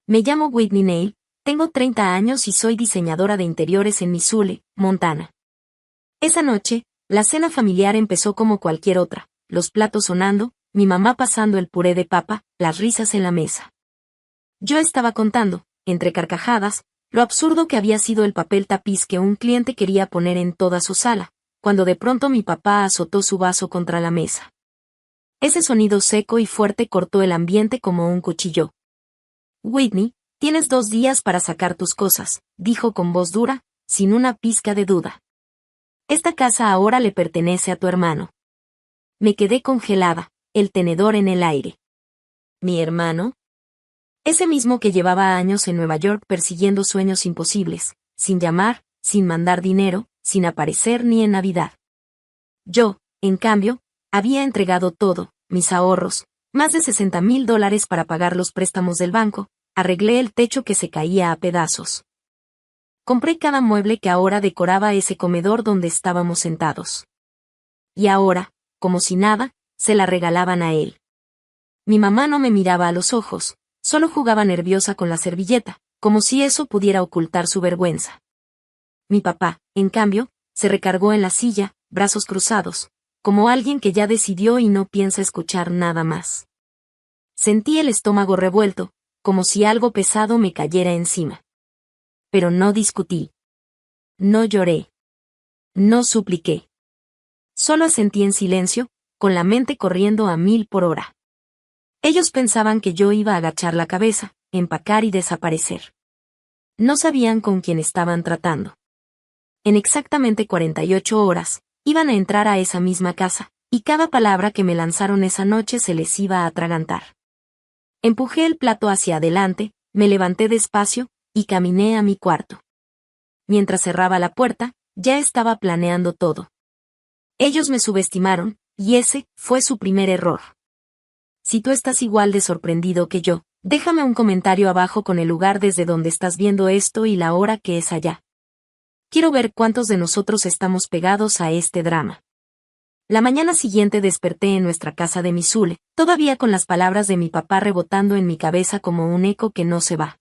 Me llamo Whitney Neal, tengo 30 años y soy diseñadora de interiores en Missoula, Montana. Esa noche, la cena familiar empezó como cualquier otra, los platos sonando, mi mamá pasando el puré de papa, las risas en la mesa. Yo estaba contando, entre carcajadas, lo absurdo que había sido el papel tapiz que un cliente quería poner en toda su sala, cuando de pronto mi papá azotó su vaso contra la mesa. Ese sonido seco y fuerte cortó el ambiente como un cuchillo. Whitney, tienes 2 días para sacar tus cosas, dijo con voz dura, sin una pizca de duda. Esta casa ahora le pertenece a tu hermano. Me quedé congelada, el tenedor en el aire. ¿Mi hermano? Ese mismo que llevaba años en Nueva York persiguiendo sueños imposibles, sin llamar, sin mandar dinero, sin aparecer ni en Navidad. Yo, en cambio, había entregado todo, mis ahorros, más de $60,000 para pagar los préstamos del banco, arreglé el techo que se caía a pedazos. Compré cada mueble que ahora decoraba ese comedor donde estábamos sentados. Y ahora, como si nada, se la regalaban a él. Mi mamá no me miraba a los ojos, solo jugaba nerviosa con la servilleta, como si eso pudiera ocultar su vergüenza. Mi papá, en cambio, se recargó en la silla, brazos cruzados, como alguien que ya decidió y no piensa escuchar nada más. Sentí el estómago revuelto, como si algo pesado me cayera encima. Pero no discutí. No lloré. No supliqué. Solo asentí en silencio, con la mente corriendo a 1000 por hora. Ellos pensaban que yo iba a agachar la cabeza, empacar y desaparecer. No sabían con quién estaban tratando. En exactamente 48 horas, iban a entrar a esa misma casa, y cada palabra que me lanzaron esa noche se les iba a atragantar. Empujé el plato hacia adelante, me levanté despacio, y caminé a mi cuarto. Mientras cerraba la puerta, ya estaba planeando todo. Ellos me subestimaron, y ese fue su primer error. Si tú estás igual de sorprendido que yo, déjame un comentario abajo con el lugar desde donde estás viendo esto y la hora que es allá. Quiero ver cuántos de nosotros estamos pegados a este drama. La mañana siguiente desperté en nuestra casa de Missoula, todavía con las palabras de mi papá rebotando en mi cabeza como un eco que no se va.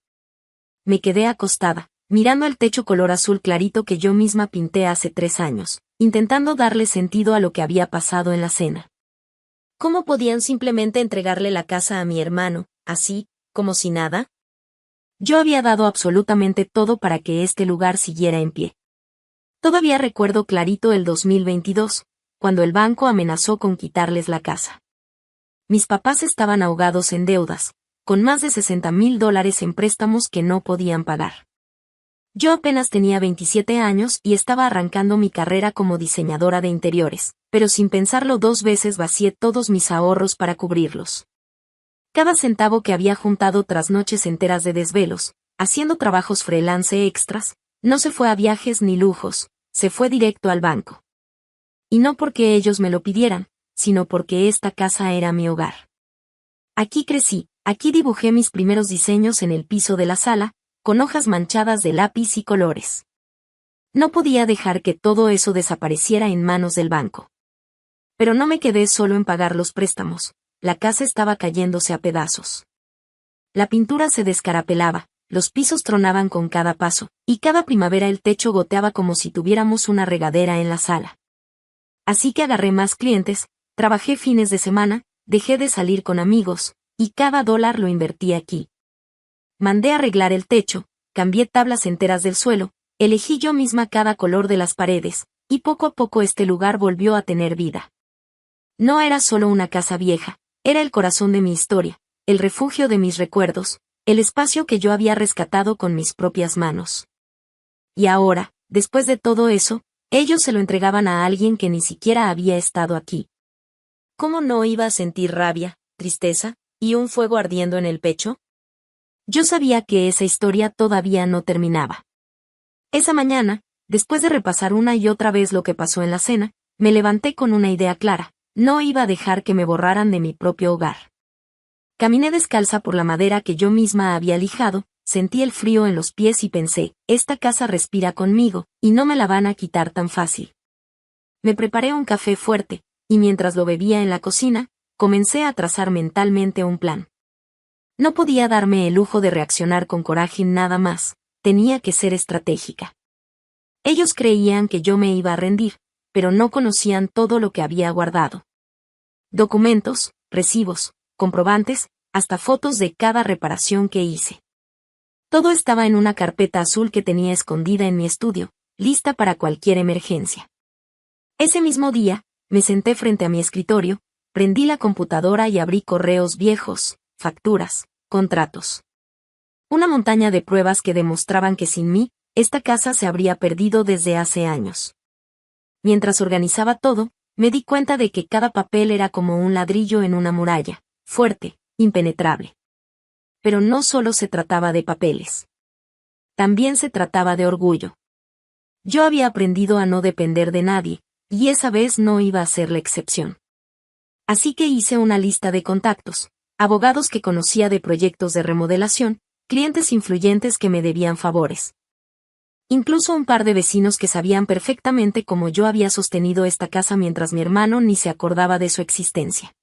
Me quedé acostada, mirando el techo color azul clarito que yo misma pinté hace 3 años, intentando darle sentido a lo que había pasado en la cena. ¿Cómo podían simplemente entregarle la casa a mi hermano, así, como si nada? Yo había dado absolutamente todo para que este lugar siguiera en pie. Todavía recuerdo clarito el 2022, cuando el banco amenazó con quitarles la casa. Mis papás estaban ahogados en deudas, con más de $60,000 en préstamos que no podían pagar. Yo apenas tenía 27 años y estaba arrancando mi carrera como diseñadora de interiores, pero sin pensarlo 2 veces vacié todos mis ahorros para cubrirlos. Cada centavo que había juntado tras noches enteras de desvelos, haciendo trabajos freelance extras, no se fue a viajes ni lujos, se fue directo al banco. Y no porque ellos me lo pidieran, sino porque esta casa era mi hogar. Aquí crecí, aquí dibujé mis primeros diseños en el piso de la sala, con hojas manchadas de lápiz y colores. No podía dejar que todo eso desapareciera en manos del banco. Pero no me quedé solo en pagar los préstamos, la casa estaba cayéndose a pedazos. La pintura se descarapelaba, los pisos tronaban con cada paso, y cada primavera el techo goteaba como si tuviéramos una regadera en la sala. Así que agarré más clientes, trabajé fines de semana, dejé de salir con amigos, y cada dólar lo invertí aquí. Mandé arreglar el techo, cambié tablas enteras del suelo, elegí yo misma cada color de las paredes, y poco a poco este lugar volvió a tener vida. No era solo una casa vieja, era el corazón de mi historia, el refugio de mis recuerdos, el espacio que yo había rescatado con mis propias manos. Y ahora, después de todo eso, ellos se lo entregaban a alguien que ni siquiera había estado aquí. ¿Cómo no iba a sentir rabia, tristeza, y un fuego ardiendo en el pecho? Yo sabía que esa historia todavía no terminaba. Esa mañana, después de repasar una y otra vez lo que pasó en la cena, me levanté con una idea clara, no iba a dejar que me borraran de mi propio hogar. Caminé descalza por la madera que yo misma había lijado, sentí el frío en los pies y pensé, esta casa respira conmigo, y no me la van a quitar tan fácil. Me preparé un café fuerte, y mientras lo bebía en la cocina, comencé a trazar mentalmente un plan. No podía darme el lujo de reaccionar con coraje nada más, tenía que ser estratégica. Ellos creían que yo me iba a rendir, pero no conocían todo lo que había guardado. Documentos, recibos, comprobantes, hasta fotos de cada reparación que hice. Todo estaba en una carpeta azul que tenía escondida en mi estudio, lista para cualquier emergencia. Ese mismo día, me senté frente a mi escritorio, prendí la computadora y abrí correos viejos, facturas, contratos. Una montaña de pruebas que demostraban que sin mí, esta casa se habría perdido desde hace años. Mientras organizaba todo, me di cuenta de que cada papel era como un ladrillo en una muralla, fuerte, impenetrable. Pero no solo se trataba de papeles. También se trataba de orgullo. Yo había aprendido a no depender de nadie, y esa vez no iba a ser la excepción. Así que hice una lista de contactos, abogados que conocía de proyectos de remodelación, clientes influyentes que me debían favores. Incluso un par de vecinos que sabían perfectamente cómo yo había sostenido esta casa mientras mi hermano ni se acordaba de su existencia.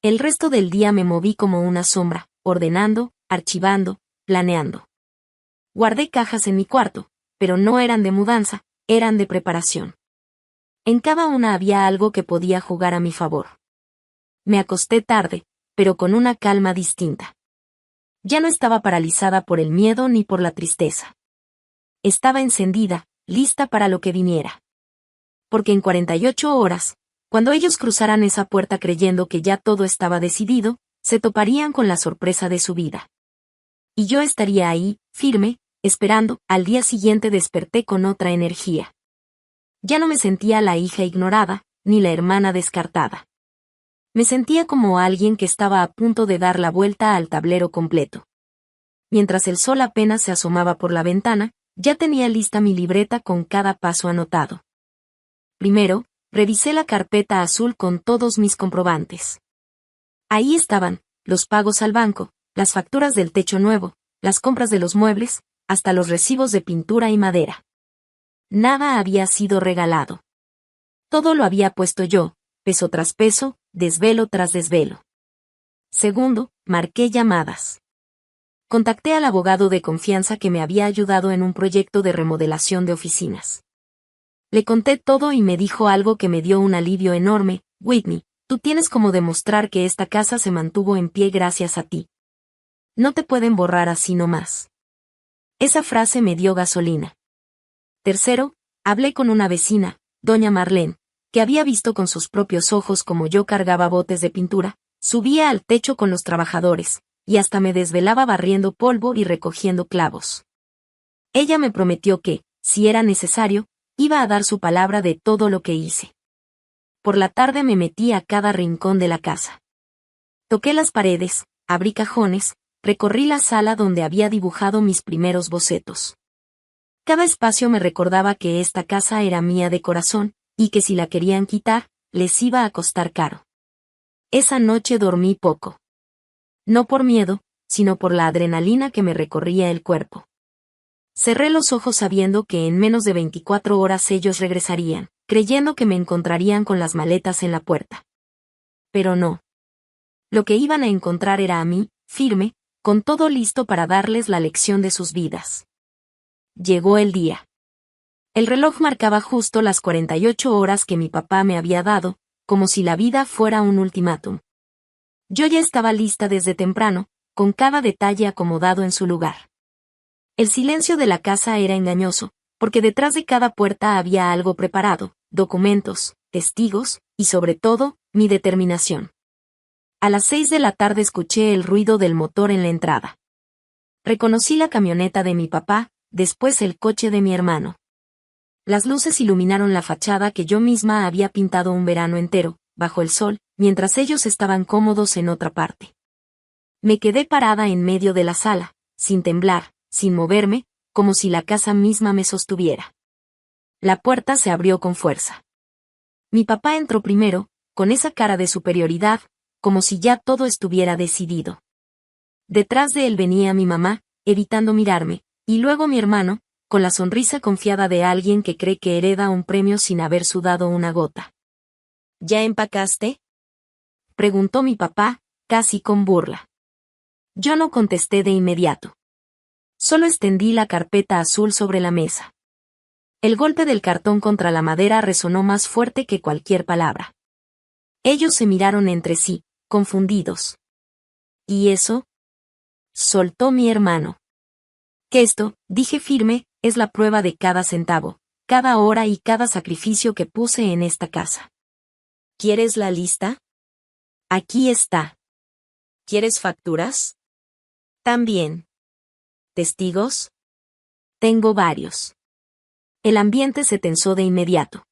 El resto del día me moví como una sombra, ordenando, archivando, planeando. Guardé cajas en mi cuarto, pero no eran de mudanza, eran de preparación. En cada una había algo que podía jugar a mi favor. Me acosté tarde, pero con una calma distinta. Ya no estaba paralizada por el miedo ni por la tristeza. Estaba encendida, lista para lo que viniera. Porque en 48 horas, cuando ellos cruzaran esa puerta creyendo que ya todo estaba decidido, se toparían con la sorpresa de su vida. Y yo estaría ahí, firme, esperando. Al día siguiente desperté con otra energía. Ya no me sentía la hija ignorada, ni la hermana descartada. Me sentía como alguien que estaba a punto de dar la vuelta al tablero completo. Mientras el sol apenas se asomaba por la ventana, ya tenía lista mi libreta con cada paso anotado. Primero, revisé la carpeta azul con todos mis comprobantes. Ahí estaban, los pagos al banco, las facturas del techo nuevo, las compras de los muebles, hasta los recibos de pintura y madera. Nada había sido regalado. Todo lo había puesto yo, peso tras peso, desvelo tras desvelo. Segundo, marqué llamadas. Contacté al abogado de confianza que me había ayudado en un proyecto de remodelación de oficinas. Le conté todo y me dijo algo que me dio un alivio enorme: Whitney, tú tienes como demostrar que esta casa se mantuvo en pie gracias a ti. No te pueden borrar así nomás. Esa frase me dio gasolina. Tercero, hablé con una vecina, doña Marlene, que había visto con sus propios ojos cómo yo cargaba botes de pintura, subía al techo con los trabajadores, y hasta me desvelaba barriendo polvo y recogiendo clavos. Ella me prometió que, si era necesario, iba a dar su palabra de todo lo que hice. Por la tarde me metí a cada rincón de la casa. Toqué las paredes, abrí cajones, recorrí la sala donde había dibujado mis primeros bocetos. Cada espacio me recordaba que esta casa era mía de corazón, y que si la querían quitar, les iba a costar caro. Esa noche dormí poco. No por miedo, sino por la adrenalina que me recorría el cuerpo. Cerré los ojos sabiendo que en menos de 24 horas ellos regresarían, creyendo que me encontrarían con las maletas en la puerta. Pero no. Lo que iban a encontrar era a mí, firme, con todo listo para darles la lección de sus vidas. Llegó el día. El reloj marcaba justo las 48 horas que mi papá me había dado, como si la vida fuera un ultimátum. Yo ya estaba lista desde temprano, con cada detalle acomodado en su lugar. El silencio de la casa era engañoso, porque detrás de cada puerta había algo preparado, documentos, testigos, y sobre todo, mi determinación. A las 6 de la tarde escuché el ruido del motor en la entrada. Reconocí la camioneta de mi papá, después el coche de mi hermano. Las luces iluminaron la fachada que yo misma había pintado un verano entero, bajo el sol, mientras ellos estaban cómodos en otra parte. Me quedé parada en medio de la sala, sin temblar, sin moverme, como si la casa misma me sostuviera. La puerta se abrió con fuerza. Mi papá entró primero, con esa cara de superioridad, como si ya todo estuviera decidido. Detrás de él venía mi mamá, evitando mirarme, y luego mi hermano, con la sonrisa confiada de alguien que cree que hereda un premio sin haber sudado una gota. ¿Ya empacaste?, preguntó mi papá, casi con burla. Yo no contesté de inmediato. Solo extendí la carpeta azul sobre la mesa. El golpe del cartón contra la madera resonó más fuerte que cualquier palabra. Ellos se miraron entre sí, confundidos. ¿Y eso? Soltó mi hermano. Que esto, dije firme, es la prueba de cada centavo, cada hora y cada sacrificio que puse en esta casa. ¿Quieres la lista? Aquí está. ¿Quieres facturas? También. ¿Testigos? Tengo varios. El ambiente se tensó de inmediato.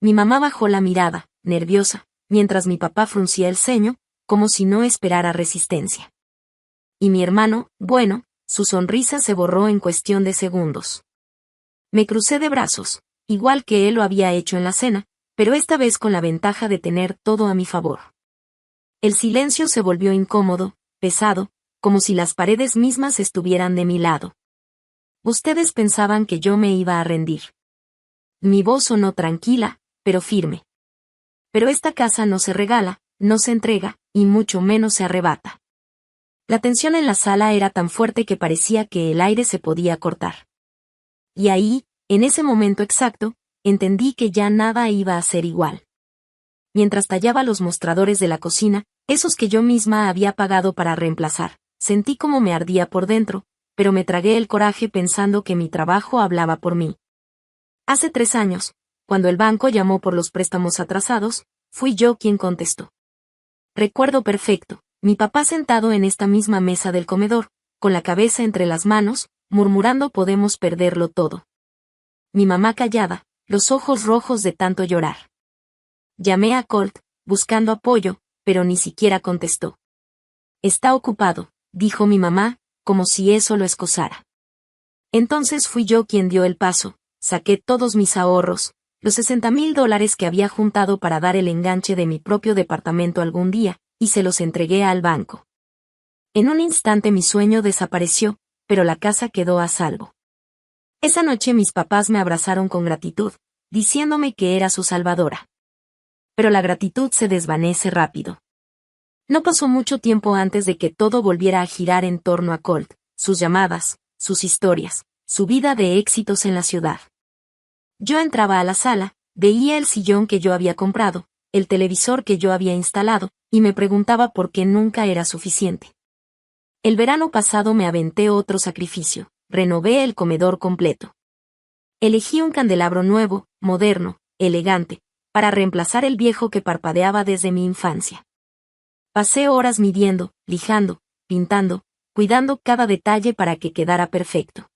Mi mamá bajó la mirada, nerviosa, mientras mi papá fruncía el ceño, como si no esperara resistencia. Y mi hermano, bueno, su sonrisa se borró en cuestión de segundos. Me crucé de brazos, igual que él lo había hecho en la cena, pero esta vez con la ventaja de tener todo a mi favor. El silencio se volvió incómodo, pesado, como si las paredes mismas estuvieran de mi lado. Ustedes pensaban que yo me iba a rendir. Mi voz sonó tranquila, pero firme. Pero esta casa no se regala, no se entrega, y mucho menos se arrebata. La tensión en la sala era tan fuerte que parecía que el aire se podía cortar. Y ahí, en ese momento exacto, entendí que ya nada iba a ser igual. Mientras tallaba los mostradores de la cocina, esos que yo misma había pagado para reemplazar, sentí como me ardía por dentro, pero me tragué el coraje pensando que mi trabajo hablaba por mí. Hace 3 años, cuando el banco llamó por los préstamos atrasados, fui yo quien contestó. Recuerdo perfecto, mi papá sentado en esta misma mesa del comedor, con la cabeza entre las manos, murmurando podemos perderlo todo. Mi mamá callada, los ojos rojos de tanto llorar. Llamé a Colt, buscando apoyo, pero ni siquiera contestó. Está ocupado, dijo mi mamá, como si eso lo excusara. Entonces fui yo quien dio el paso, saqué todos mis ahorros, los $60,000 que había juntado para dar el enganche de mi propio departamento algún día, y se los entregué al banco. En un instante mi sueño desapareció, pero la casa quedó a salvo. Esa noche mis papás me abrazaron con gratitud, diciéndome que era su salvadora. Pero la gratitud se desvanece rápido. No pasó mucho tiempo antes de que todo volviera a girar en torno a Colt, sus llamadas, sus historias, su vida de éxitos en la ciudad. Yo entraba a la sala, veía el sillón que yo había comprado, el televisor que yo había instalado, y me preguntaba por qué nunca era suficiente. El verano pasado me aventé otro sacrificio, renové el comedor completo. Elegí un candelabro nuevo, moderno, elegante, para reemplazar el viejo que parpadeaba desde mi infancia. Pasé horas midiendo, lijando, pintando, cuidando cada detalle para que quedara perfecto.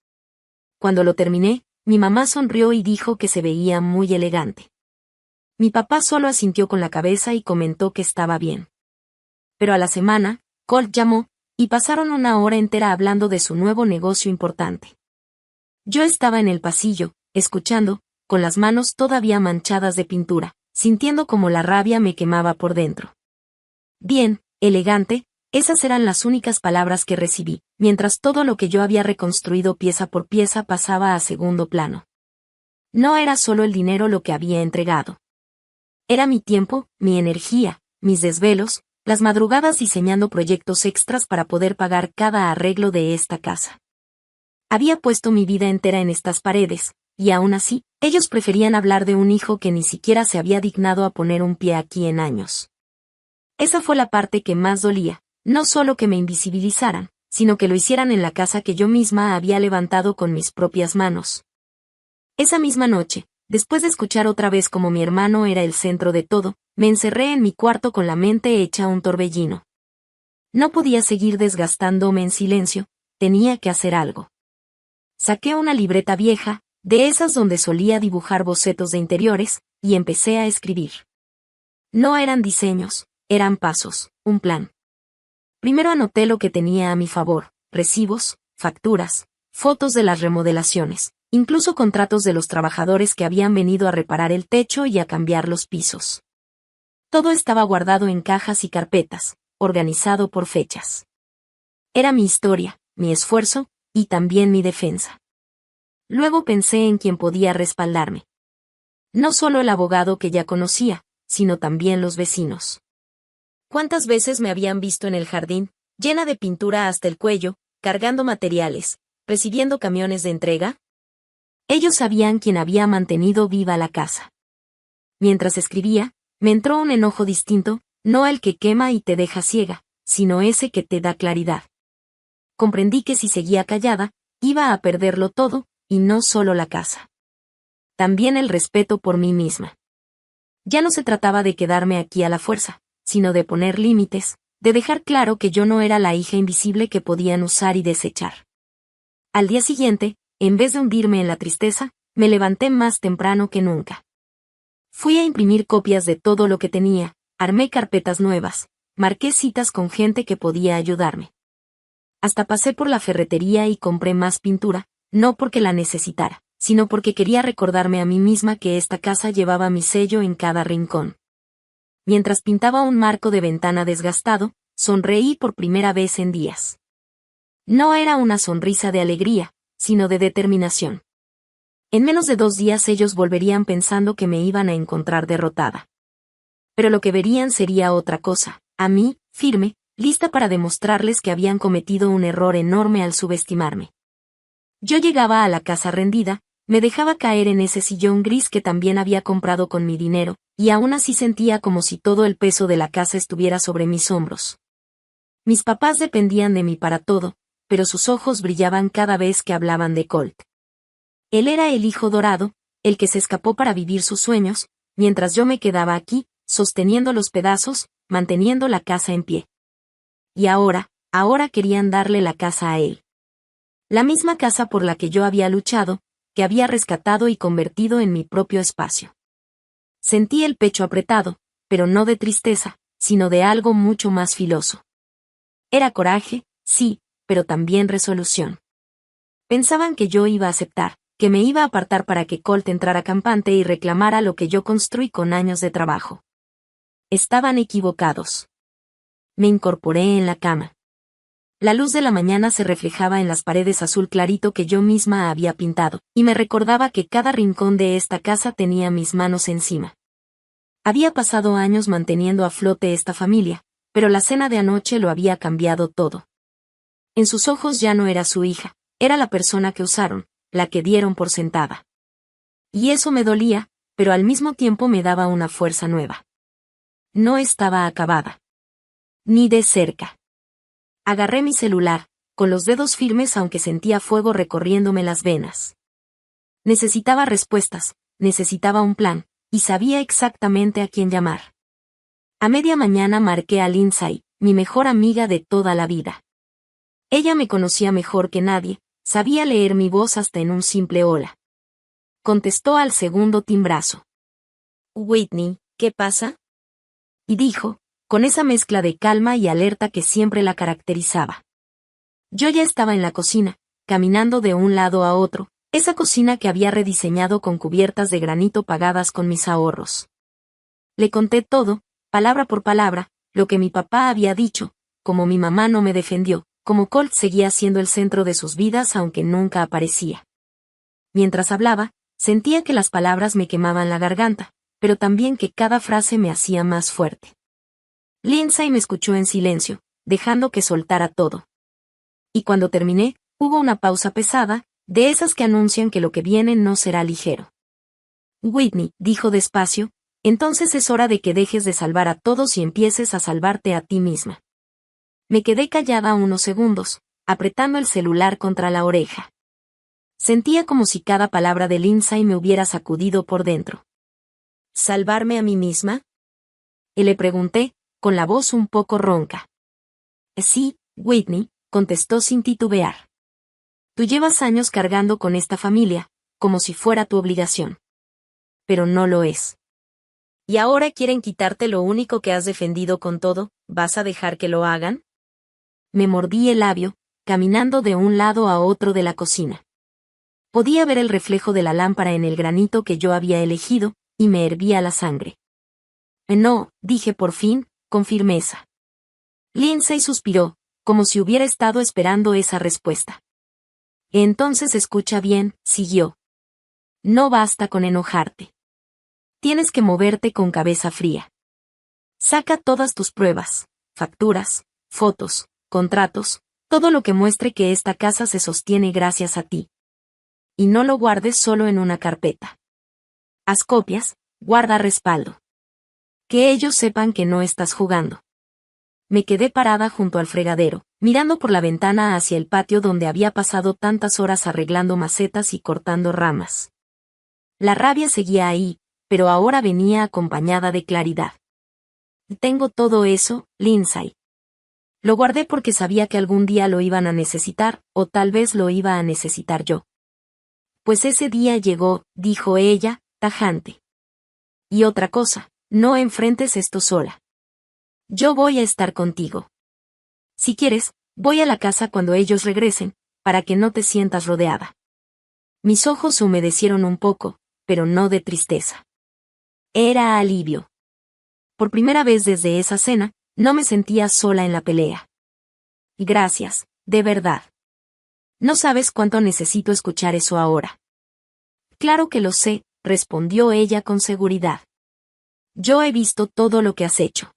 Cuando lo terminé, mi mamá sonrió y dijo que se veía muy elegante. Mi papá solo asintió con la cabeza y comentó que estaba bien. Pero a la semana, Colt llamó, y pasaron 1 hora entera hablando de su nuevo negocio importante. Yo estaba en el pasillo, escuchando, con las manos todavía manchadas de pintura, sintiendo como la rabia me quemaba por dentro. Bien, elegante, esas eran las únicas palabras que recibí, mientras todo lo que yo había reconstruido pieza por pieza pasaba a segundo plano. No era solo el dinero lo que había entregado. Era mi tiempo, mi energía, mis desvelos, las madrugadas diseñando proyectos extras para poder pagar cada arreglo de esta casa. Había puesto mi vida entera en estas paredes, y aún así, ellos preferían hablar de un hijo que ni siquiera se había dignado a poner un pie aquí en años. Esa fue la parte que más dolía, no solo que me invisibilizaran, sino que lo hicieran en la casa que yo misma había levantado con mis propias manos. Esa misma noche, después de escuchar otra vez cómo mi hermano era el centro de todo, me encerré en mi cuarto con la mente hecha un torbellino. No podía seguir desgastándome en silencio, tenía que hacer algo. Saqué una libreta vieja, de esas donde solía dibujar bocetos de interiores, y empecé a escribir. No eran diseños, eran pasos, un plan. Primero anoté lo que tenía a mi favor, recibos, facturas, fotos de las remodelaciones, incluso contratos de los trabajadores que habían venido a reparar el techo y a cambiar los pisos. Todo estaba guardado en cajas y carpetas, organizado por fechas. Era mi historia, mi esfuerzo, y también mi defensa. Luego pensé en quien podía respaldarme. No solo el abogado que ya conocía, sino también los vecinos. ¿Cuántas veces me habían visto en el jardín, llena de pintura hasta el cuello, cargando materiales, recibiendo camiones de entrega. Ellos sabían quién había mantenido viva la casa. Mientras escribía, me entró un enojo distinto, no el que quema y te deja ciega, sino ese que te da claridad. Comprendí que si seguía callada, iba a perderlo todo, y no solo la casa. También el respeto por mí misma. Ya no se trataba de quedarme aquí a la fuerza, sino de poner límites, de dejar claro que yo no era la hija invisible que podían usar y desechar. Al día siguiente, en vez de hundirme en la tristeza, me levanté más temprano que nunca. Fui a imprimir copias de todo lo que tenía, armé carpetas nuevas, marqué citas con gente que podía ayudarme. Hasta pasé por la ferretería y compré más pintura, no porque la necesitara, sino porque quería recordarme a mí misma que esta casa llevaba mi sello en cada rincón. Mientras pintaba un marco de ventana desgastado, sonreí por primera vez en días. No era una sonrisa de alegría, sino de determinación. En menos de 2 días ellos volverían pensando que me iban a encontrar derrotada. Pero lo que verían sería otra cosa, a mí, firme, lista para demostrarles que habían cometido un error enorme al subestimarme. Yo llegaba a la casa rendida, me dejaba caer en ese sillón gris que también había comprado con mi dinero, y aún así sentía como si todo el peso de la casa estuviera sobre mis hombros. Mis papás dependían de mí para todo, pero sus ojos brillaban cada vez que hablaban de Colt. Él era el hijo dorado, el que se escapó para vivir sus sueños, mientras yo me quedaba aquí, sosteniendo los pedazos, manteniendo la casa en pie. Y ahora querían darle la casa a él. La misma casa por la que yo había luchado, que había rescatado y convertido en mi propio espacio. Sentí el pecho apretado, pero no de tristeza, sino de algo mucho más filoso. Era coraje, sí, pero también resolución. Pensaban que yo iba a aceptar, que me iba a apartar para que Colt entrara campante y reclamara lo que yo construí con años de trabajo. Estaban equivocados. Me incorporé en la cama. La luz de la mañana se reflejaba en las paredes azul clarito que yo misma había pintado, y me recordaba que cada rincón de esta casa tenía mis manos encima. Había pasado años manteniendo a flote esta familia, pero la cena de anoche lo había cambiado todo. En sus ojos ya no era su hija, era la persona que usaron, la que dieron por sentada. Y eso me dolía, pero al mismo tiempo me daba una fuerza nueva. No estaba acabada. Ni de cerca. Agarré mi celular, con los dedos firmes aunque sentía fuego recorriéndome las venas. Necesitaba respuestas, necesitaba un plan, y sabía exactamente a quién llamar. A media mañana marqué a Lindsay, mi mejor amiga de toda la vida. Ella me conocía mejor que nadie, sabía leer mi voz hasta en un simple hola. Contestó al segundo timbrazo. Whitney, ¿qué pasa? Y dijo, con esa mezcla de calma y alerta que siempre la caracterizaba. Yo ya estaba en la cocina, caminando de un lado a otro, esa cocina que había rediseñado con cubiertas de granito pagadas con mis ahorros. Le conté todo, palabra por palabra, lo que mi papá había dicho, como mi mamá no me defendió, como Colt seguía siendo el centro de sus vidas aunque nunca aparecía. Mientras hablaba, sentía que las palabras me quemaban la garganta, pero también que cada frase me hacía más fuerte. Lindsay me escuchó en silencio, dejando que soltara todo. Y cuando terminé, hubo una pausa pesada, de esas que anuncian que lo que viene no será ligero. Whitney, dijo despacio, entonces es hora de que dejes de salvar a todos y empieces a salvarte a ti misma. Me quedé callada unos segundos, apretando el celular contra la oreja. Sentía como si cada palabra de Lindsay me hubiera sacudido por dentro. ¿Salvarme a mí misma? Y le pregunté, con la voz un poco ronca. Sí, Whitney, contestó sin titubear. Tú llevas años cargando con esta familia, como si fuera tu obligación. Pero no lo es. ¿Y ahora quieren quitarte lo único que has defendido con todo? ¿Vas a dejar que lo hagan? Me mordí el labio, caminando de un lado a otro de la cocina. Podía ver el reflejo de la lámpara en el granito que yo había elegido, y me hervía la sangre. No, dije por fin, con firmeza. Lindsay suspiró, como si hubiera estado esperando esa respuesta. Entonces escucha bien, siguió. No basta con enojarte. Tienes que moverte con cabeza fría. Saca todas tus pruebas, facturas, fotos, contratos, todo lo que muestre que esta casa se sostiene gracias a ti. Y no lo guardes solo en una carpeta. Haz copias, guarda respaldo. Que ellos sepan que no estás jugando. Me quedé parada junto al fregadero, mirando por la ventana hacia el patio donde había pasado tantas horas arreglando macetas y cortando ramas. La rabia seguía ahí, pero ahora venía acompañada de claridad. Tengo todo eso, Lindsay. Lo guardé porque sabía que algún día lo iban a necesitar, o tal vez lo iba a necesitar yo. Pues ese día llegó, dijo ella, tajante. Y otra cosa, no enfrentes esto sola. Yo voy a estar contigo. Si quieres, voy a la casa cuando ellos regresen, para que no te sientas rodeada. Mis ojos se humedecieron un poco, pero no de tristeza. Era alivio. Por primera vez desde esa cena, no me sentía sola en la pelea. Gracias, de verdad. No sabes cuánto necesito escuchar eso ahora. Claro que lo sé, respondió ella con seguridad. Yo he visto todo lo que has hecho.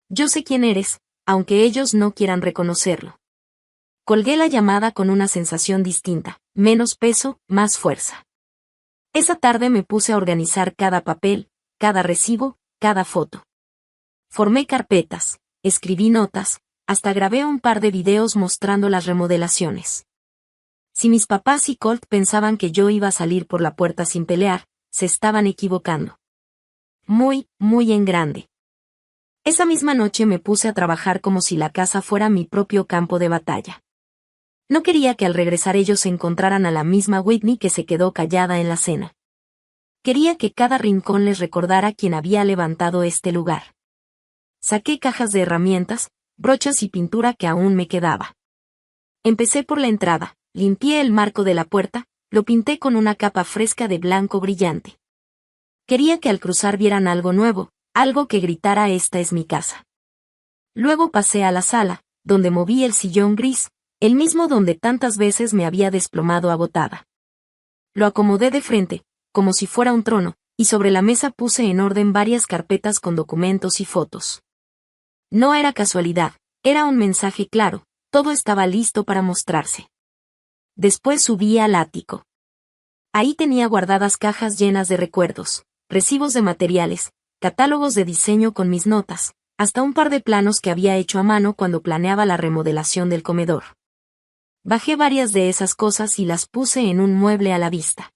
Yo sé quién eres, aunque ellos no quieran reconocerlo. Colgué la llamada con una sensación distinta, menos peso, más fuerza. Esa tarde me puse a organizar cada papel, cada recibo, cada foto. Formé carpetas, escribí notas, hasta grabé un par de videos mostrando las remodelaciones. Si mis papás y Colt pensaban que yo iba a salir por la puerta sin pelear, se estaban equivocando. Muy, muy en grande. Esa misma noche me puse a trabajar como si la casa fuera mi propio campo de batalla. No quería que al regresar ellos se encontraran a la misma Whitney que se quedó callada en la cena. Quería que cada rincón les recordara quién había levantado este lugar. Saqué cajas de herramientas, brochas y pintura que aún me quedaba. Empecé por la entrada, limpié el marco de la puerta, lo pinté con una capa fresca de blanco brillante. Quería que al cruzar vieran algo nuevo, algo que gritara "Esta es mi casa". Luego pasé a la sala, donde moví el sillón gris, el mismo donde tantas veces me había desplomado agotada. Lo acomodé de frente, como si fuera un trono, y sobre la mesa puse en orden varias carpetas con documentos y fotos. No era casualidad, era un mensaje claro, todo estaba listo para mostrarse. Después subí al ático. Ahí tenía guardadas cajas llenas de recuerdos, recibos de materiales, catálogos de diseño con mis notas, hasta un par de planos que había hecho a mano cuando planeaba la remodelación del comedor. Bajé varias de esas cosas y las puse en un mueble a la vista.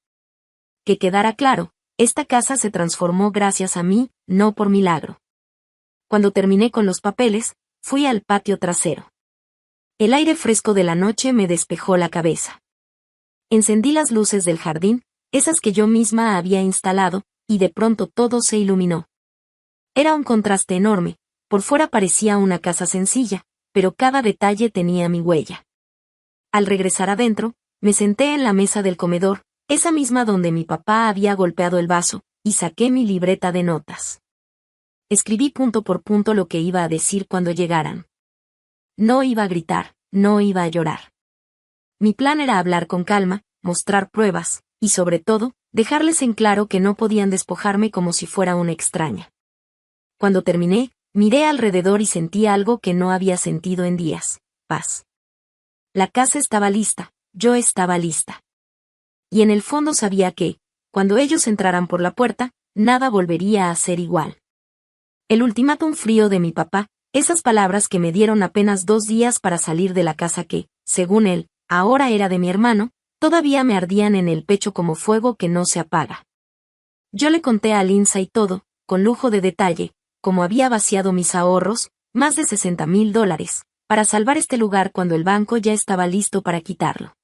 Que quedara claro, esta casa se transformó gracias a mí, no por milagro. Cuando terminé con los papeles, fui al patio trasero. El aire fresco de la noche me despejó la cabeza. Encendí las luces del jardín, esas que yo misma había instalado, y de pronto todo se iluminó. Era un contraste enorme, por fuera parecía una casa sencilla, pero cada detalle tenía mi huella. Al regresar adentro, me senté en la mesa del comedor, esa misma donde mi papá había golpeado el vaso, y saqué mi libreta de notas. Escribí punto por punto lo que iba a decir cuando llegaran. No iba a gritar, no iba a llorar. Mi plan era hablar con calma, mostrar pruebas, y sobre todo, dejarles en claro que no podían despojarme como si fuera una extraña. Cuando terminé, miré alrededor y sentí algo que no había sentido en días: paz. La casa estaba lista, yo estaba lista. Y en el fondo sabía que, cuando ellos entraran por la puerta, nada volvería a ser igual. El ultimátum frío de mi papá, esas palabras que me dieron apenas 2 días para salir de la casa que, según él, ahora era de mi hermano, todavía me ardían en el pecho como fuego que no se apaga. Yo le conté a Lindsay todo, con lujo de detalle, cómo había vaciado mis ahorros, más de $60,000, para salvar este lugar cuando el banco ya estaba listo para quitarlo.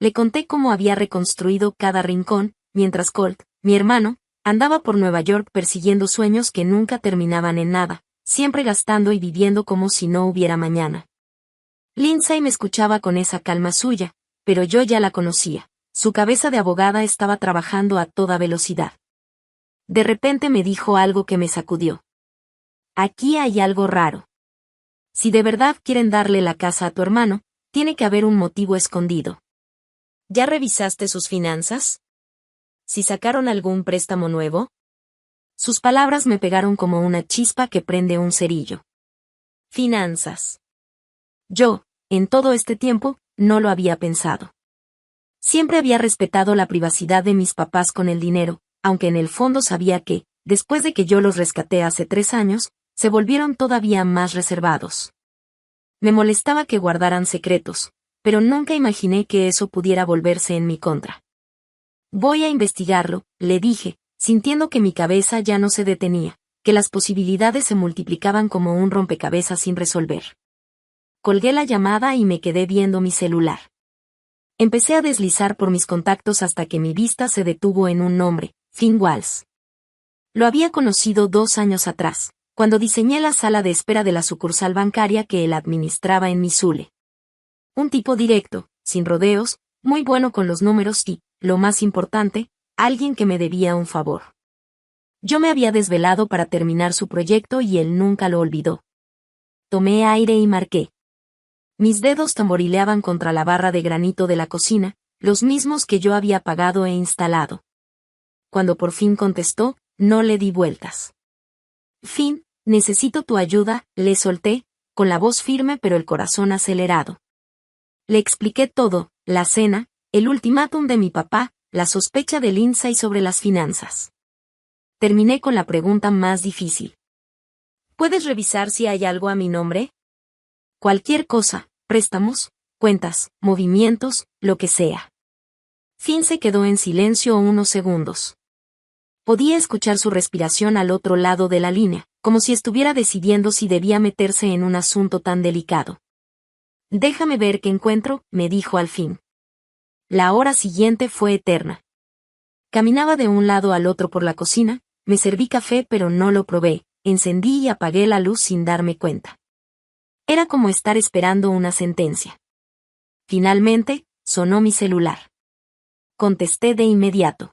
Le conté cómo había reconstruido cada rincón, mientras Colt, mi hermano, andaba por Nueva York persiguiendo sueños que nunca terminaban en nada, siempre gastando y viviendo como si no hubiera mañana. Lindsay me escuchaba con esa calma suya, pero yo ya la conocía. Su cabeza de abogada estaba trabajando a toda velocidad. De repente me dijo algo que me sacudió. Aquí hay algo raro. Si de verdad quieren darle la casa a tu hermano, tiene que haber un motivo escondido. ¿Ya revisaste sus finanzas? ¿Si sacaron algún préstamo nuevo? Sus palabras me pegaron como una chispa que prende un cerillo. Finanzas. Yo, en todo este tiempo, no lo había pensado. Siempre había respetado la privacidad de mis papás con el dinero, aunque en el fondo sabía que, después de que yo los rescaté hace 3 años, se volvieron todavía más reservados. Me molestaba que guardaran secretos, pero nunca imaginé que eso pudiera volverse en mi contra. Voy a investigarlo, le dije, sintiendo que mi cabeza ya no se detenía, que las posibilidades se multiplicaban como un rompecabezas sin resolver. Colgué la llamada y me quedé viendo mi celular. Empecé a deslizar por mis contactos hasta que mi vista se detuvo en un nombre, Finn Walls. Lo había conocido 2 años atrás, cuando diseñé la sala de espera de la sucursal bancaria que él administraba en Missoula. Un tipo directo, sin rodeos, muy bueno con los números y, lo más importante, alguien que me debía un favor. Yo me había desvelado para terminar su proyecto y él nunca lo olvidó. Tomé aire y marqué. Mis dedos tamborileaban contra la barra de granito de la cocina, los mismos que yo había apagado e instalado. Cuando por fin contestó, no le di vueltas. Finn, necesito tu ayuda, le solté, con la voz firme pero el corazón acelerado. Le expliqué todo, la cena, el ultimátum de mi papá, la sospecha de Lindsay sobre las finanzas. Terminé con la pregunta más difícil. ¿Puedes revisar si hay algo a mi nombre? Cualquier cosa, préstamos, cuentas, movimientos, lo que sea. Finn se quedó en silencio unos segundos. Podía escuchar su respiración al otro lado de la línea, como si estuviera decidiendo si debía meterse en un asunto tan delicado. Déjame ver qué encuentro, me dijo al fin. La hora siguiente fue eterna. Caminaba de un lado al otro por la cocina, me serví café pero no lo probé, encendí y apagué la luz sin darme cuenta. Era como estar esperando una sentencia. Finalmente, sonó mi celular. Contesté de inmediato.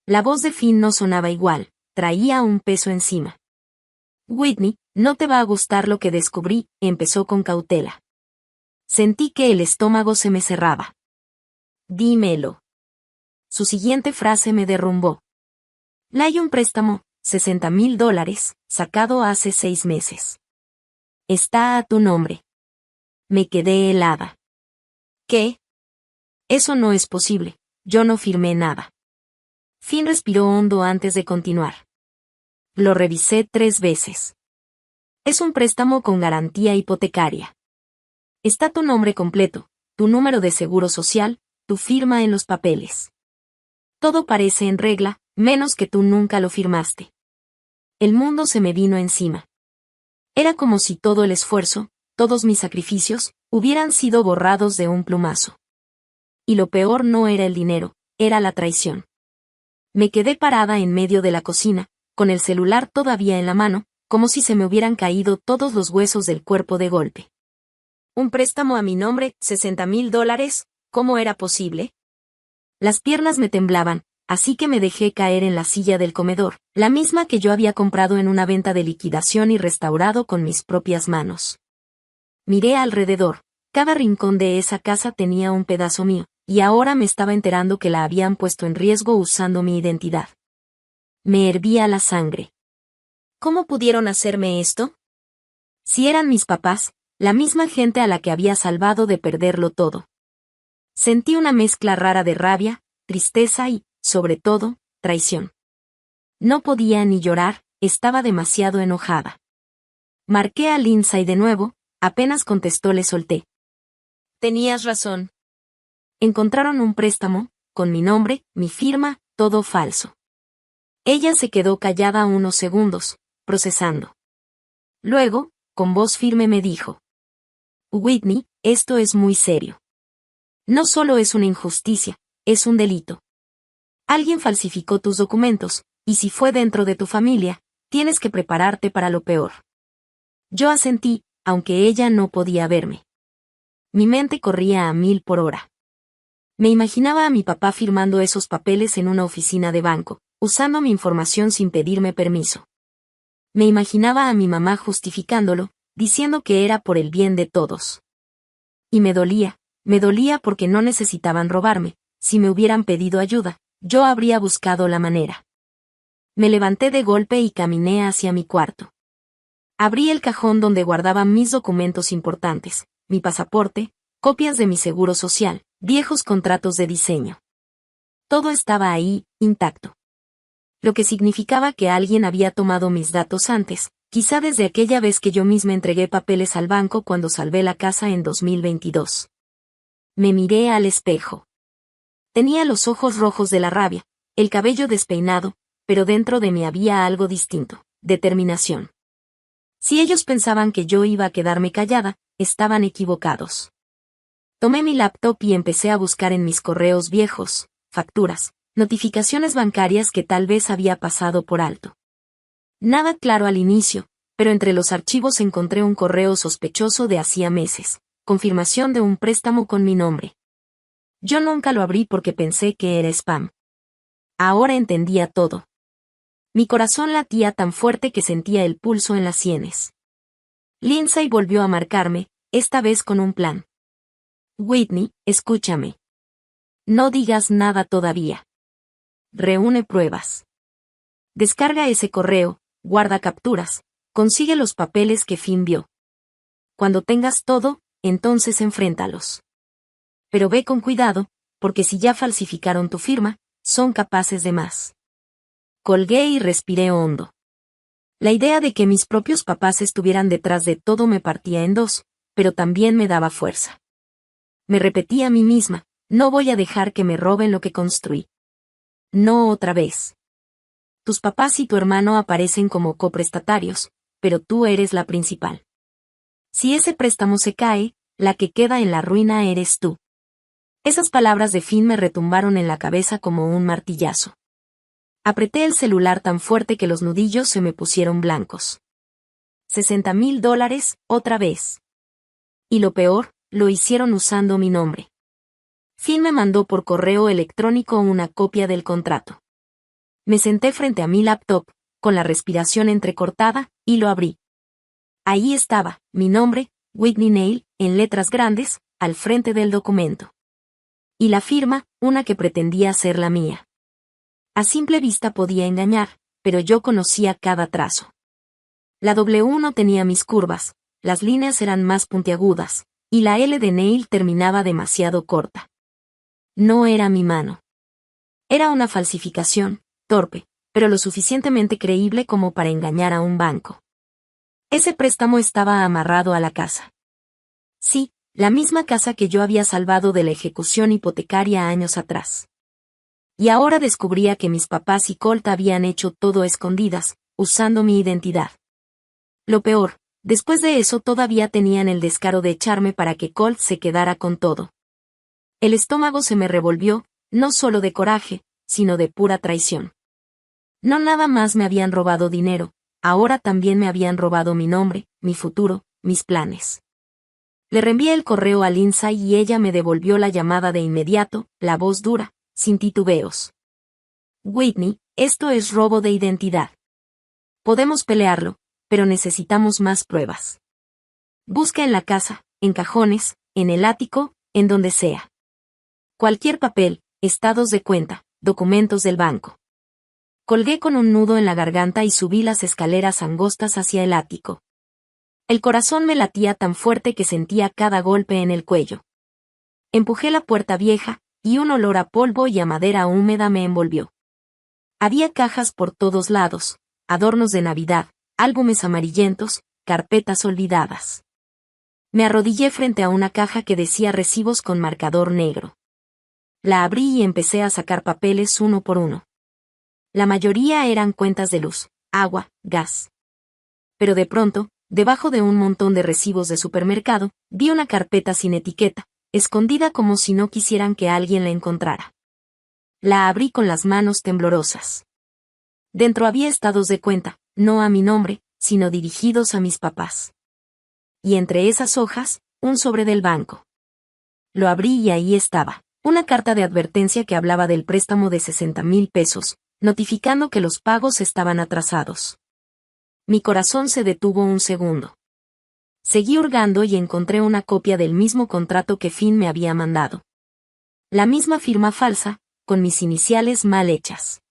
La voz de Finn no sonaba igual, traía un peso encima. Whitney, no te va a gustar lo que descubrí, empezó con cautela. Sentí que el estómago se me cerraba. Dímelo. Su siguiente frase me derrumbó. Hay un préstamo, $60,000, sacado hace 6 meses. Está a tu nombre. Me quedé helada. ¿Qué? Eso no es posible, yo no firmé nada. Finn respiró hondo antes de continuar. Lo revisé 3 veces. Es un préstamo con garantía hipotecaria. Está tu nombre completo, tu número de seguro social, tu firma en los papeles. Todo parece en regla, menos que tú nunca lo firmaste. El mundo se me vino encima. Era como si todo el esfuerzo, todos mis sacrificios, hubieran sido borrados de un plumazo. Y lo peor no era el dinero, era la traición. Me quedé parada en medio de la cocina, con el celular todavía en la mano, como si se me hubieran caído todos los huesos del cuerpo de golpe. Un préstamo a mi nombre, $60,000, ¿cómo era posible? Las piernas me temblaban, así que me dejé caer en la silla del comedor, la misma que yo había comprado en una venta de liquidación y restaurado con mis propias manos. Miré alrededor, cada rincón de esa casa tenía un pedazo mío, y ahora me estaba enterando que la habían puesto en riesgo usando mi identidad. Me hervía la sangre. ¿Cómo pudieron hacerme esto? Si eran mis papás, la misma gente a la que había salvado de perderlo todo. Sentí una mezcla rara de rabia, tristeza y, sobre todo, traición. No podía ni llorar, estaba demasiado enojada. Marqué a Lindsay de nuevo, apenas contestó le solté. Tenías razón. Encontraron un préstamo, con mi nombre, mi firma, todo falso. Ella se quedó callada unos segundos, procesando. Luego, con voz firme me dijo. Whitney, esto es muy serio. No solo es una injusticia, es un delito. Alguien falsificó tus documentos, y si fue dentro de tu familia, tienes que prepararte para lo peor. Yo asentí, aunque ella no podía verme. Mi mente corría a 1000 por hora. Me imaginaba a mi papá firmando esos papeles en una oficina de banco, usando mi información sin pedirme permiso. Me imaginaba a mi mamá justificándolo, diciendo que era por el bien de todos. Y me dolía porque no necesitaban robarme, si me hubieran pedido ayuda, yo habría buscado la manera. Me levanté de golpe y caminé hacia mi cuarto. Abrí el cajón donde guardaba mis documentos importantes, mi pasaporte, copias de mi seguro social, viejos contratos de diseño. Todo estaba ahí, intacto. Lo que significaba que alguien había tomado mis datos antes, quizá desde aquella vez que yo misma entregué papeles al banco cuando salvé la casa en 2022. Me miré al espejo. Tenía los ojos rojos de la rabia, el cabello despeinado, pero dentro de mí había algo distinto, determinación. Si ellos pensaban que yo iba a quedarme callada, estaban equivocados. Tomé mi laptop y empecé a buscar en mis correos viejos, facturas, notificaciones bancarias que tal vez había pasado por alto. Nada claro al inicio, pero entre los archivos encontré un correo sospechoso de hacía meses, confirmación de un préstamo con mi nombre. Yo nunca lo abrí porque pensé que era spam. Ahora entendía todo. Mi corazón latía tan fuerte que sentía el pulso en las sienes. Lindsay volvió a marcarme, esta vez con un plan. Whitney, escúchame. No digas nada todavía. Reúne pruebas. Descarga ese correo, guarda capturas, consigue los papeles que Finn vio. Cuando tengas todo, entonces enfréntalos. Pero ve con cuidado, porque si ya falsificaron tu firma, son capaces de más. Colgué y respiré hondo. La idea de que mis propios papás estuvieran detrás de todo me partía en dos, pero también me daba fuerza. Me repetí a mí misma, no voy a dejar que me roben lo que construí. No otra vez. Tus papás y tu hermano aparecen como coprestatarios, pero tú eres la principal. Si ese préstamo se cae, la que queda en la ruina eres tú. Esas palabras de Finn me retumbaron en la cabeza como un martillazo. Apreté el celular tan fuerte que los nudillos se me pusieron blancos. $60,000, otra vez. Y lo peor, lo hicieron usando mi nombre. Finn me mandó por correo electrónico una copia del contrato. Me senté frente a mi laptop, con la respiración entrecortada, y lo abrí. Ahí estaba, mi nombre, Whitney Neil, en letras grandes, al frente del documento. Y la firma, una que pretendía ser la mía. A simple vista podía engañar, pero yo conocía cada trazo. La W no tenía mis curvas, las líneas eran más puntiagudas, y la L de Neil terminaba demasiado corta. No era mi mano. Era una falsificación, torpe, pero lo suficientemente creíble como para engañar a un banco. Ese préstamo estaba amarrado a la casa. Sí, la misma casa que yo había salvado de la ejecución hipotecaria años atrás. Y ahora descubría que mis papás y Colt habían hecho todo a escondidas, usando mi identidad. Lo peor, después de eso todavía tenían el descaro de echarme para que Colt se quedara con todo. El estómago se me revolvió, no solo de coraje, sino de pura traición. No nada más me habían robado dinero, ahora también me habían robado mi nombre, mi futuro, mis planes. Le reenvié el correo a Lindsay y ella me devolvió la llamada de inmediato, la voz dura, sin titubeos. Whitney, esto es robo de identidad. Podemos pelearlo, pero necesitamos más pruebas. Busca en la casa, en cajones, en el ático, en donde sea. Cualquier papel, estados de cuenta, documentos del banco. Colgué con un nudo en la garganta y subí las escaleras angostas hacia el ático. El corazón me latía tan fuerte que sentía cada golpe en el cuello. Empujé la puerta vieja, y un olor a polvo y a madera húmeda me envolvió. Había cajas por todos lados, adornos de Navidad, álbumes amarillentos, carpetas olvidadas. Me arrodillé frente a una caja que decía recibos con marcador negro. La abrí y empecé a sacar papeles uno por uno. La mayoría eran cuentas de luz, agua, gas. Pero de pronto, debajo de un montón de recibos de supermercado, vi una carpeta sin etiqueta, escondida como si no quisieran que alguien la encontrara. La abrí con las manos temblorosas. Dentro había estados de cuenta, no a mi nombre, sino dirigidos a mis papás. Y entre esas hojas, un sobre del banco. Lo abrí y ahí estaba, una carta de advertencia que hablaba del préstamo de $60,000, notificando que los pagos estaban atrasados. Mi corazón se detuvo un segundo. Seguí hurgando y encontré una copia del mismo contrato que Finn me había mandado. La misma firma falsa, con mis iniciales mal hechas.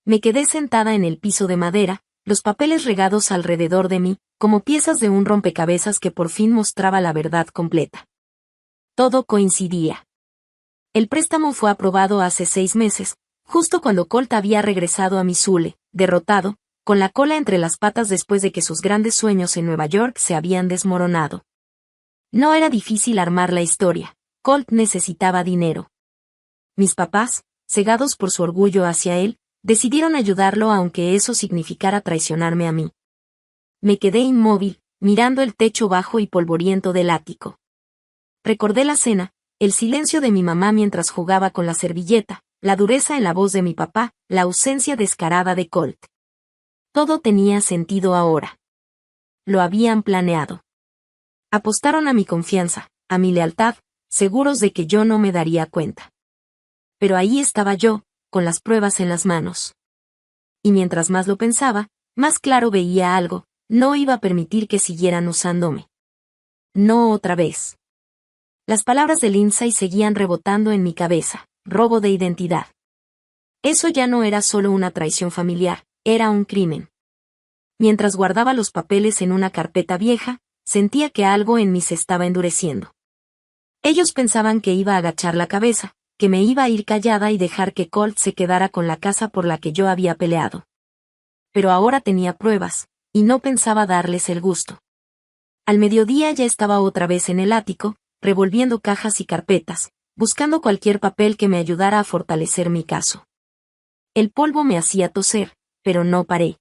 Me quedé sentada en el piso de madera, los papeles regados alrededor de mí, como piezas de un rompecabezas que por fin mostraba la verdad completa. Todo coincidía. El préstamo fue aprobado hace 6 meses, justo cuando Colt había regresado a Missoula, derrotado, con la cola entre las patas después de que sus grandes sueños en Nueva York se habían desmoronado. No era difícil armar la historia. Colt necesitaba dinero. Mis papás, cegados por su orgullo hacia él, decidieron ayudarlo aunque eso significara traicionarme a mí. Me quedé inmóvil, mirando el techo bajo y polvoriento del ático. Recordé la cena, el silencio de mi mamá mientras jugaba con la servilleta, la dureza en la voz de mi papá, la ausencia descarada de Colt. Todo tenía sentido ahora. Lo habían planeado. Apostaron a mi confianza, a mi lealtad, seguros de que yo no me daría cuenta. Pero ahí estaba yo, con las pruebas en las manos. Y mientras más lo pensaba, más claro veía algo, no iba a permitir que siguieran usándome. No otra vez. Las palabras de Lindsay seguían rebotando en mi cabeza, robo de identidad. Eso ya no era solo una traición familiar, era un crimen. Mientras guardaba los papeles en una carpeta vieja, sentía que algo en mí se estaba endureciendo. Ellos pensaban que iba a agachar la cabeza, que me iba a ir callada y dejar que Colt se quedara con la casa por la que yo había peleado. Pero ahora tenía pruebas, y no pensaba darles el gusto. Al mediodía ya estaba otra vez en el ático, revolviendo cajas y carpetas, buscando cualquier papel que me ayudara a fortalecer mi caso. El polvo me hacía toser, pero no paré.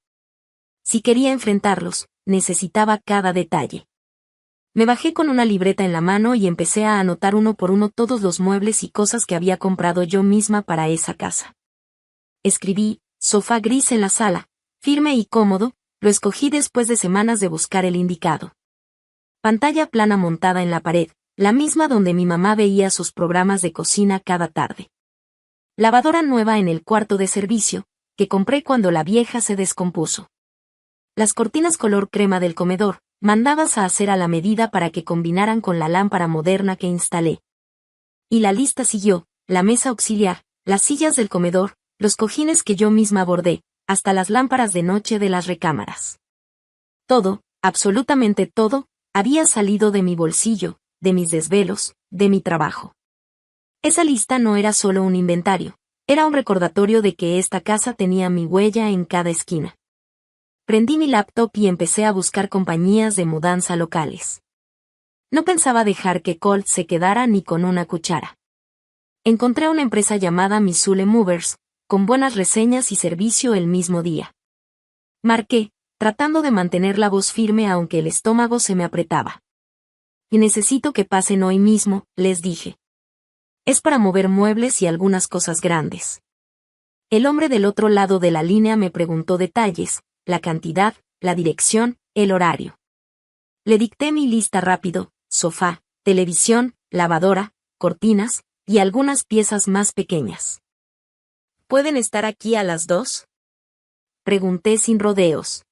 Si quería enfrentarlos, necesitaba cada detalle. Me bajé con una libreta en la mano y empecé a anotar uno por uno todos los muebles y cosas que había comprado yo misma para esa casa. Escribí, sofá gris en la sala, firme y cómodo, lo escogí después de semanas de buscar el indicado. Pantalla plana montada en la pared, la misma donde mi mamá veía sus programas de cocina cada tarde. Lavadora nueva en el cuarto de servicio, que compré cuando la vieja se descompuso. Las cortinas color crema del comedor, mandadas a hacer a la medida para que combinaran con la lámpara moderna que instalé. Y la lista siguió, la mesa auxiliar, las sillas del comedor, los cojines que yo misma bordé, hasta las lámparas de noche de las recámaras. Todo, absolutamente todo, había salido de mi bolsillo, de mis desvelos, de mi trabajo. Esa lista no era solo un inventario, era un recordatorio de que esta casa tenía mi huella en cada esquina. Prendí mi laptop y empecé a buscar compañías de mudanza locales. No pensaba dejar que Colt se quedara ni con una cuchara. Encontré una empresa llamada Missoula Movers, con buenas reseñas y servicio el mismo día. Marqué, tratando de mantener la voz firme aunque el estómago se me apretaba. Y necesito que pasen hoy mismo, les dije. Es para mover muebles y algunas cosas grandes. El hombre del otro lado de la línea me preguntó detalles, la cantidad, la dirección, el horario. Le dicté mi lista rápido, sofá, televisión, lavadora, cortinas, y algunas piezas más pequeñas. ¿Pueden estar aquí a las 2? Pregunté sin rodeos.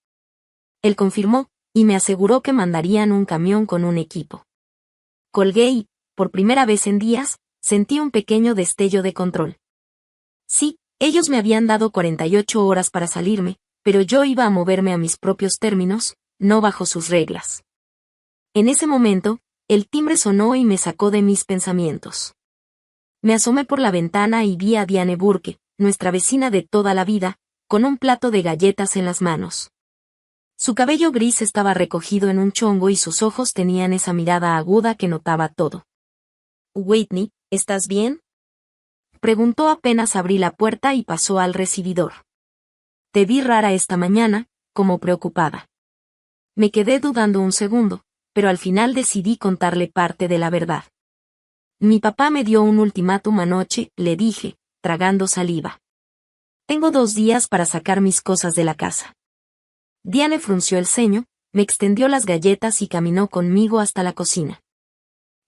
Él confirmó, y me aseguró que mandarían un camión con un equipo. Colgué y, por primera vez en días, sentí un pequeño destello de control. Sí, ellos me habían dado 48 horas para salirme, pero yo iba a moverme a mis propios términos, no bajo sus reglas. En ese momento, el timbre sonó y me sacó de mis pensamientos. Me asomé por la ventana y vi a Diane Burke, nuestra vecina de toda la vida, con un plato de galletas en las manos. Su cabello gris estaba recogido en un chongo y sus ojos tenían esa mirada aguda que notaba todo. «Whitney, ¿estás bien?», preguntó apenas abrí la puerta y pasó al recibidor. «Te vi rara esta mañana, como preocupada». Me quedé dudando un segundo, pero al final decidí contarle parte de la verdad. «Mi papá me dio un ultimátum anoche», le dije, tragando saliva. «Tengo 2 días para sacar mis cosas de la casa». Diane frunció el ceño, me extendió las galletas y caminó conmigo hasta la cocina.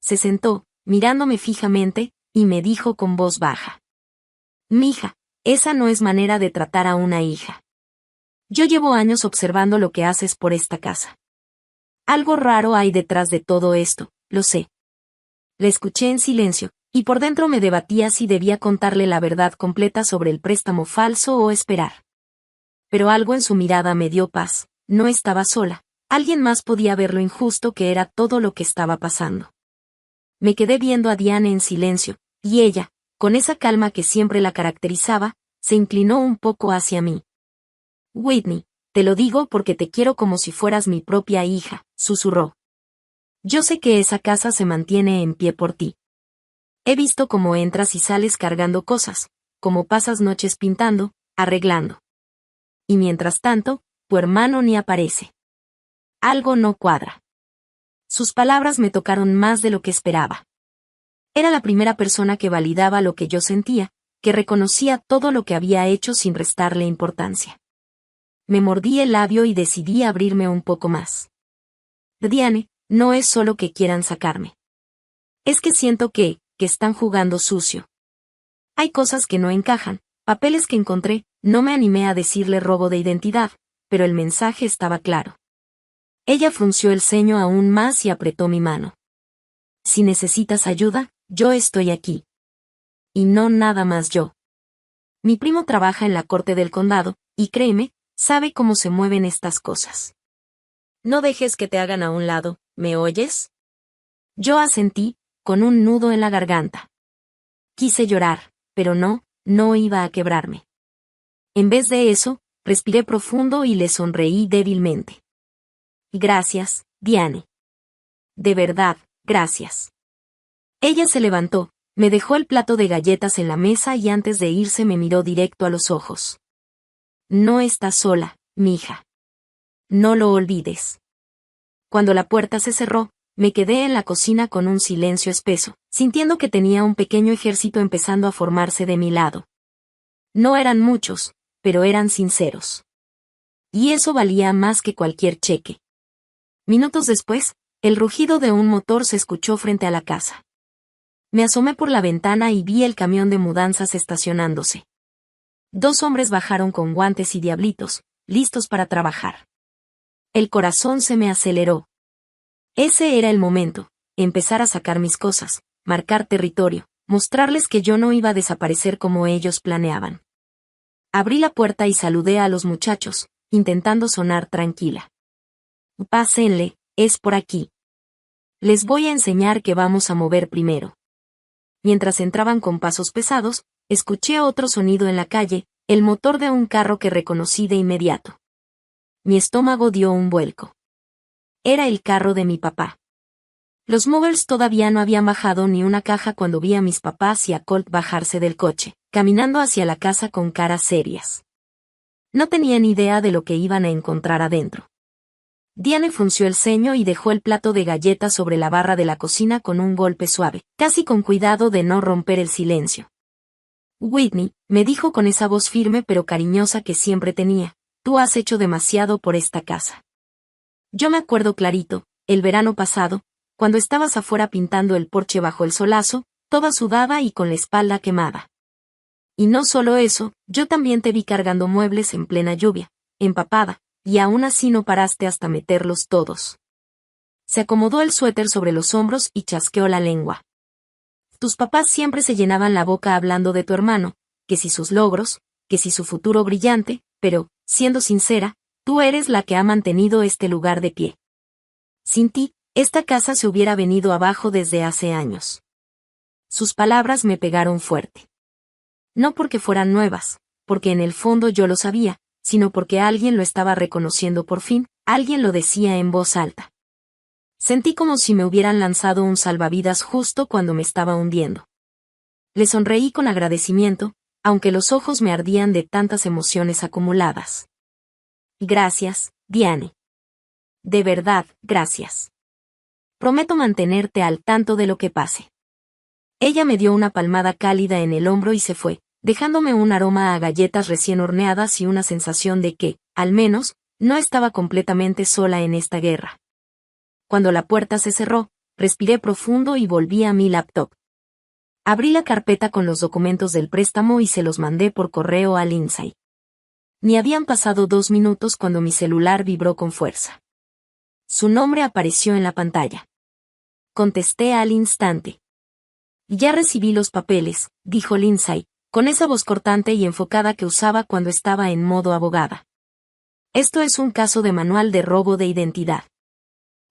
Se sentó, mirándome fijamente, y me dijo con voz baja. «Mija, esa no es manera de tratar a una hija. Yo llevo años observando lo que haces por esta casa. Algo raro hay detrás de todo esto, lo sé». Le escuché en silencio, y por dentro me debatía si debía contarle la verdad completa sobre el préstamo falso o esperar. pero algo en su mirada me dio paz. No estaba sola. Alguien más podía ver lo injusto que era todo lo que estaba pasando. Me quedé viendo a Diane en silencio, y ella, con esa calma que siempre la caracterizaba, se inclinó un poco hacia mí. Whitney, te lo digo porque te quiero como si fueras mi propia hija, susurró. Yo sé que esa casa se mantiene en pie por ti. He visto cómo entras y sales cargando cosas, cómo pasas noches pintando, arreglando. Y mientras tanto, tu hermano ni aparece. Algo no cuadra. Sus palabras me tocaron más de lo que esperaba. Era la primera persona que validaba lo que yo sentía, que reconocía todo lo que había hecho sin restarle importancia. Me mordí el labio y decidí abrirme un poco más. Diane, no es solo que quieran sacarme. Es que siento que están jugando sucio. Hay cosas que no encajan, papeles que encontré, no me animé a decirle robo de identidad, pero el mensaje estaba claro. Ella frunció el ceño aún más y apretó mi mano. Si necesitas ayuda, yo estoy aquí. Y no nada más yo. Mi primo trabaja en la corte del condado, y créeme, sabe cómo se mueven estas cosas. No dejes que te hagan a un lado, ¿me oyes? Yo asentí, con un nudo en la garganta. Quise llorar, pero no iba a quebrarme. En vez de eso, respiré profundo y le sonreí débilmente. Gracias, Diane. De verdad, gracias. Ella se levantó, me dejó el plato de galletas en la mesa y antes de irse me miró directo a los ojos. No estás sola, mija. No lo olvides. Cuando la puerta se cerró, me quedé en la cocina con un silencio espeso, sintiendo que tenía un pequeño ejército empezando a formarse de mi lado. No eran muchos, pero eran sinceros. Y eso valía más que cualquier cheque. Minutos después, el rugido de un motor se escuchó frente a la casa. Me asomé por la ventana y vi el camión de mudanzas estacionándose. 2 hombres bajaron con guantes y diablitos, listos para trabajar. El corazón se me aceleró. Ese era el momento, empezar a sacar mis cosas, marcar territorio, mostrarles que yo no iba a desaparecer como ellos planeaban. Abrí la puerta y saludé a los muchachos, intentando sonar tranquila. Pásenle, es por aquí. Les voy a enseñar que vamos a mover primero. Mientras entraban con pasos pesados, escuché otro sonido en la calle, el motor de un carro que reconocí de inmediato. Mi estómago dio un vuelco. Era el carro de mi papá. Los movers todavía no habían bajado ni una caja cuando vi a mis papás y a Colt bajarse del coche, caminando hacia la casa con caras serias. No tenían idea de lo que iban a encontrar adentro. Diane frunció el ceño y dejó el plato de galletas sobre la barra de la cocina con un golpe suave, casi con cuidado de no romper el silencio. Whitney, me dijo con esa voz firme pero cariñosa que siempre tenía, tú has hecho demasiado por esta casa. Yo me acuerdo clarito, el verano pasado, cuando estabas afuera pintando el porche bajo el solazo, toda sudada y con la espalda quemada. Y no solo eso, yo también te vi cargando muebles en plena lluvia, empapada, y aún así no paraste hasta meterlos todos. Se acomodó el suéter sobre los hombros y chasqueó la lengua. Tus papás siempre se llenaban la boca hablando de tu hermano, que si sus logros, que si su futuro brillante, pero, siendo sincera, tú eres la que ha mantenido este lugar de pie. Sin ti, esta casa se hubiera venido abajo desde hace años. Sus palabras me pegaron fuerte. No porque fueran nuevas, porque en el fondo yo lo sabía, sino porque alguien lo estaba reconociendo por fin, alguien lo decía en voz alta. Sentí como si me hubieran lanzado un salvavidas justo cuando me estaba hundiendo. Le sonreí con agradecimiento, aunque los ojos me ardían de tantas emociones acumuladas. Gracias, Diane. De verdad, gracias. Prometo mantenerte al tanto de lo que pase. Ella me dio una palmada cálida en el hombro y se fue, dejándome un aroma a galletas recién horneadas y una sensación de que, al menos, no estaba completamente sola en esta guerra. Cuando la puerta se cerró, respiré profundo y volví a mi laptop. Abrí la carpeta con los documentos del préstamo y se los mandé por correo a Lindsay. Ni habían pasado 2 minutos cuando mi celular vibró con fuerza. Su nombre apareció en la pantalla. Contesté al instante. Ya recibí los papeles, dijo Lindsay, con esa voz cortante y enfocada que usaba cuando estaba en modo abogada. Esto es un caso de manual de robo de identidad.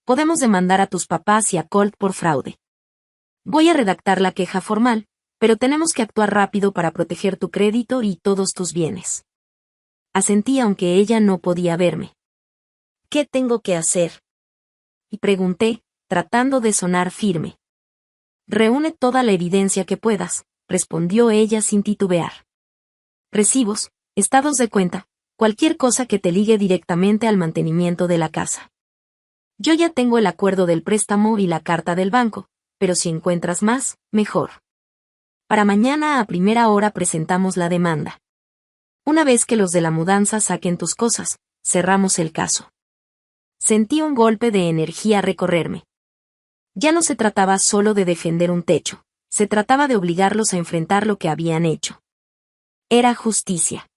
Podemos demandar a tus papás y a Colt por fraude. Voy a redactar la queja formal, pero tenemos que actuar rápido para proteger tu crédito y todos tus bienes. Asentí aunque ella no podía verme. ¿Qué tengo que hacer? Y pregunté, tratando de sonar firme. Reúne toda la evidencia que puedas, respondió ella sin titubear. Recibos, estados de cuenta, cualquier cosa que te ligue directamente al mantenimiento de la casa. Yo ya tengo el acuerdo del préstamo y la carta del banco, pero si encuentras más, mejor. Para mañana a primera hora presentamos la demanda. Una vez que los de la mudanza saquen tus cosas, cerramos el caso. Sentí un golpe de energía recorrerme. Ya no se trataba solo de defender un techo, se trataba de obligarlos a enfrentar lo que habían hecho. Era justicia.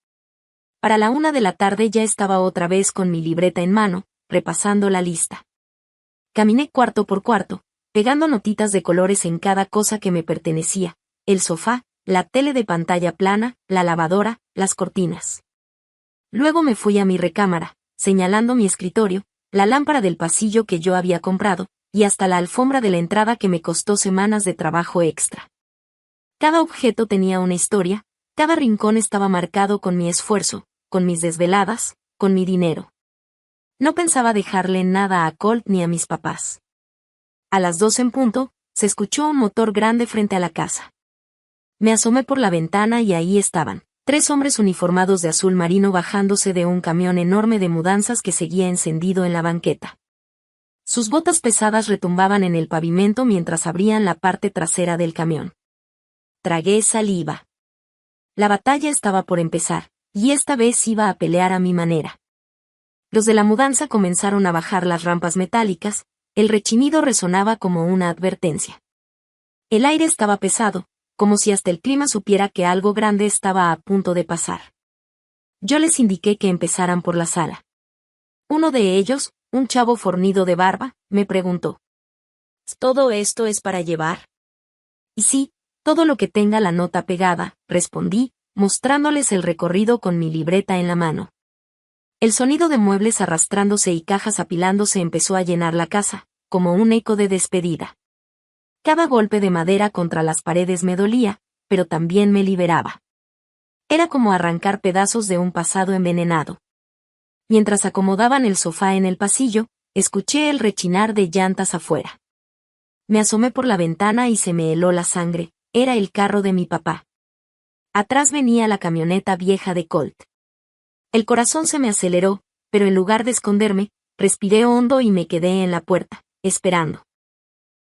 Para la 1 de la tarde ya estaba otra vez con mi libreta en mano, repasando la lista. Caminé cuarto por cuarto, pegando notitas de colores en cada cosa que me pertenecía, el sofá, la tele de pantalla plana, la lavadora, las cortinas. Luego me fui a mi recámara, señalando mi escritorio, la lámpara del pasillo que yo había comprado, y hasta la alfombra de la entrada que me costó semanas de trabajo extra. Cada objeto tenía una historia, cada rincón estaba marcado con mi esfuerzo, con mis desveladas, con mi dinero. No pensaba dejarle nada a Colt ni a mis papás. A las 2 en punto, se escuchó un motor grande frente a la casa. Me asomé por la ventana y ahí estaban, 3 hombres uniformados de azul marino bajándose de un camión enorme de mudanzas que seguía encendido en la banqueta. Sus botas pesadas retumbaban en el pavimento mientras abrían la parte trasera del camión. Tragué saliva. La batalla estaba por empezar, y esta vez iba a pelear a mi manera. Los de la mudanza comenzaron a bajar las rampas metálicas, el rechinido resonaba como una advertencia. El aire estaba pesado, como si hasta el clima supiera que algo grande estaba a punto de pasar. Yo les indiqué que empezaran por la sala. Uno de ellos, un chavo fornido de barba, me preguntó: ¿todo esto es para llevar? Y sí, todo lo que tenga la nota pegada, respondí, mostrándoles el recorrido con mi libreta en la mano. El sonido de muebles arrastrándose y cajas apilándose empezó a llenar la casa, como un eco de despedida. Cada golpe de madera contra las paredes me dolía, pero también me liberaba. Era como arrancar pedazos de un pasado envenenado. Mientras acomodaban el sofá en el pasillo, escuché el rechinar de llantas afuera. Me asomé por la ventana y se me heló la sangre, era el carro de mi papá. Atrás venía la camioneta vieja de Colt. El corazón se me aceleró, pero en lugar de esconderme, respiré hondo y me quedé en la puerta, esperando.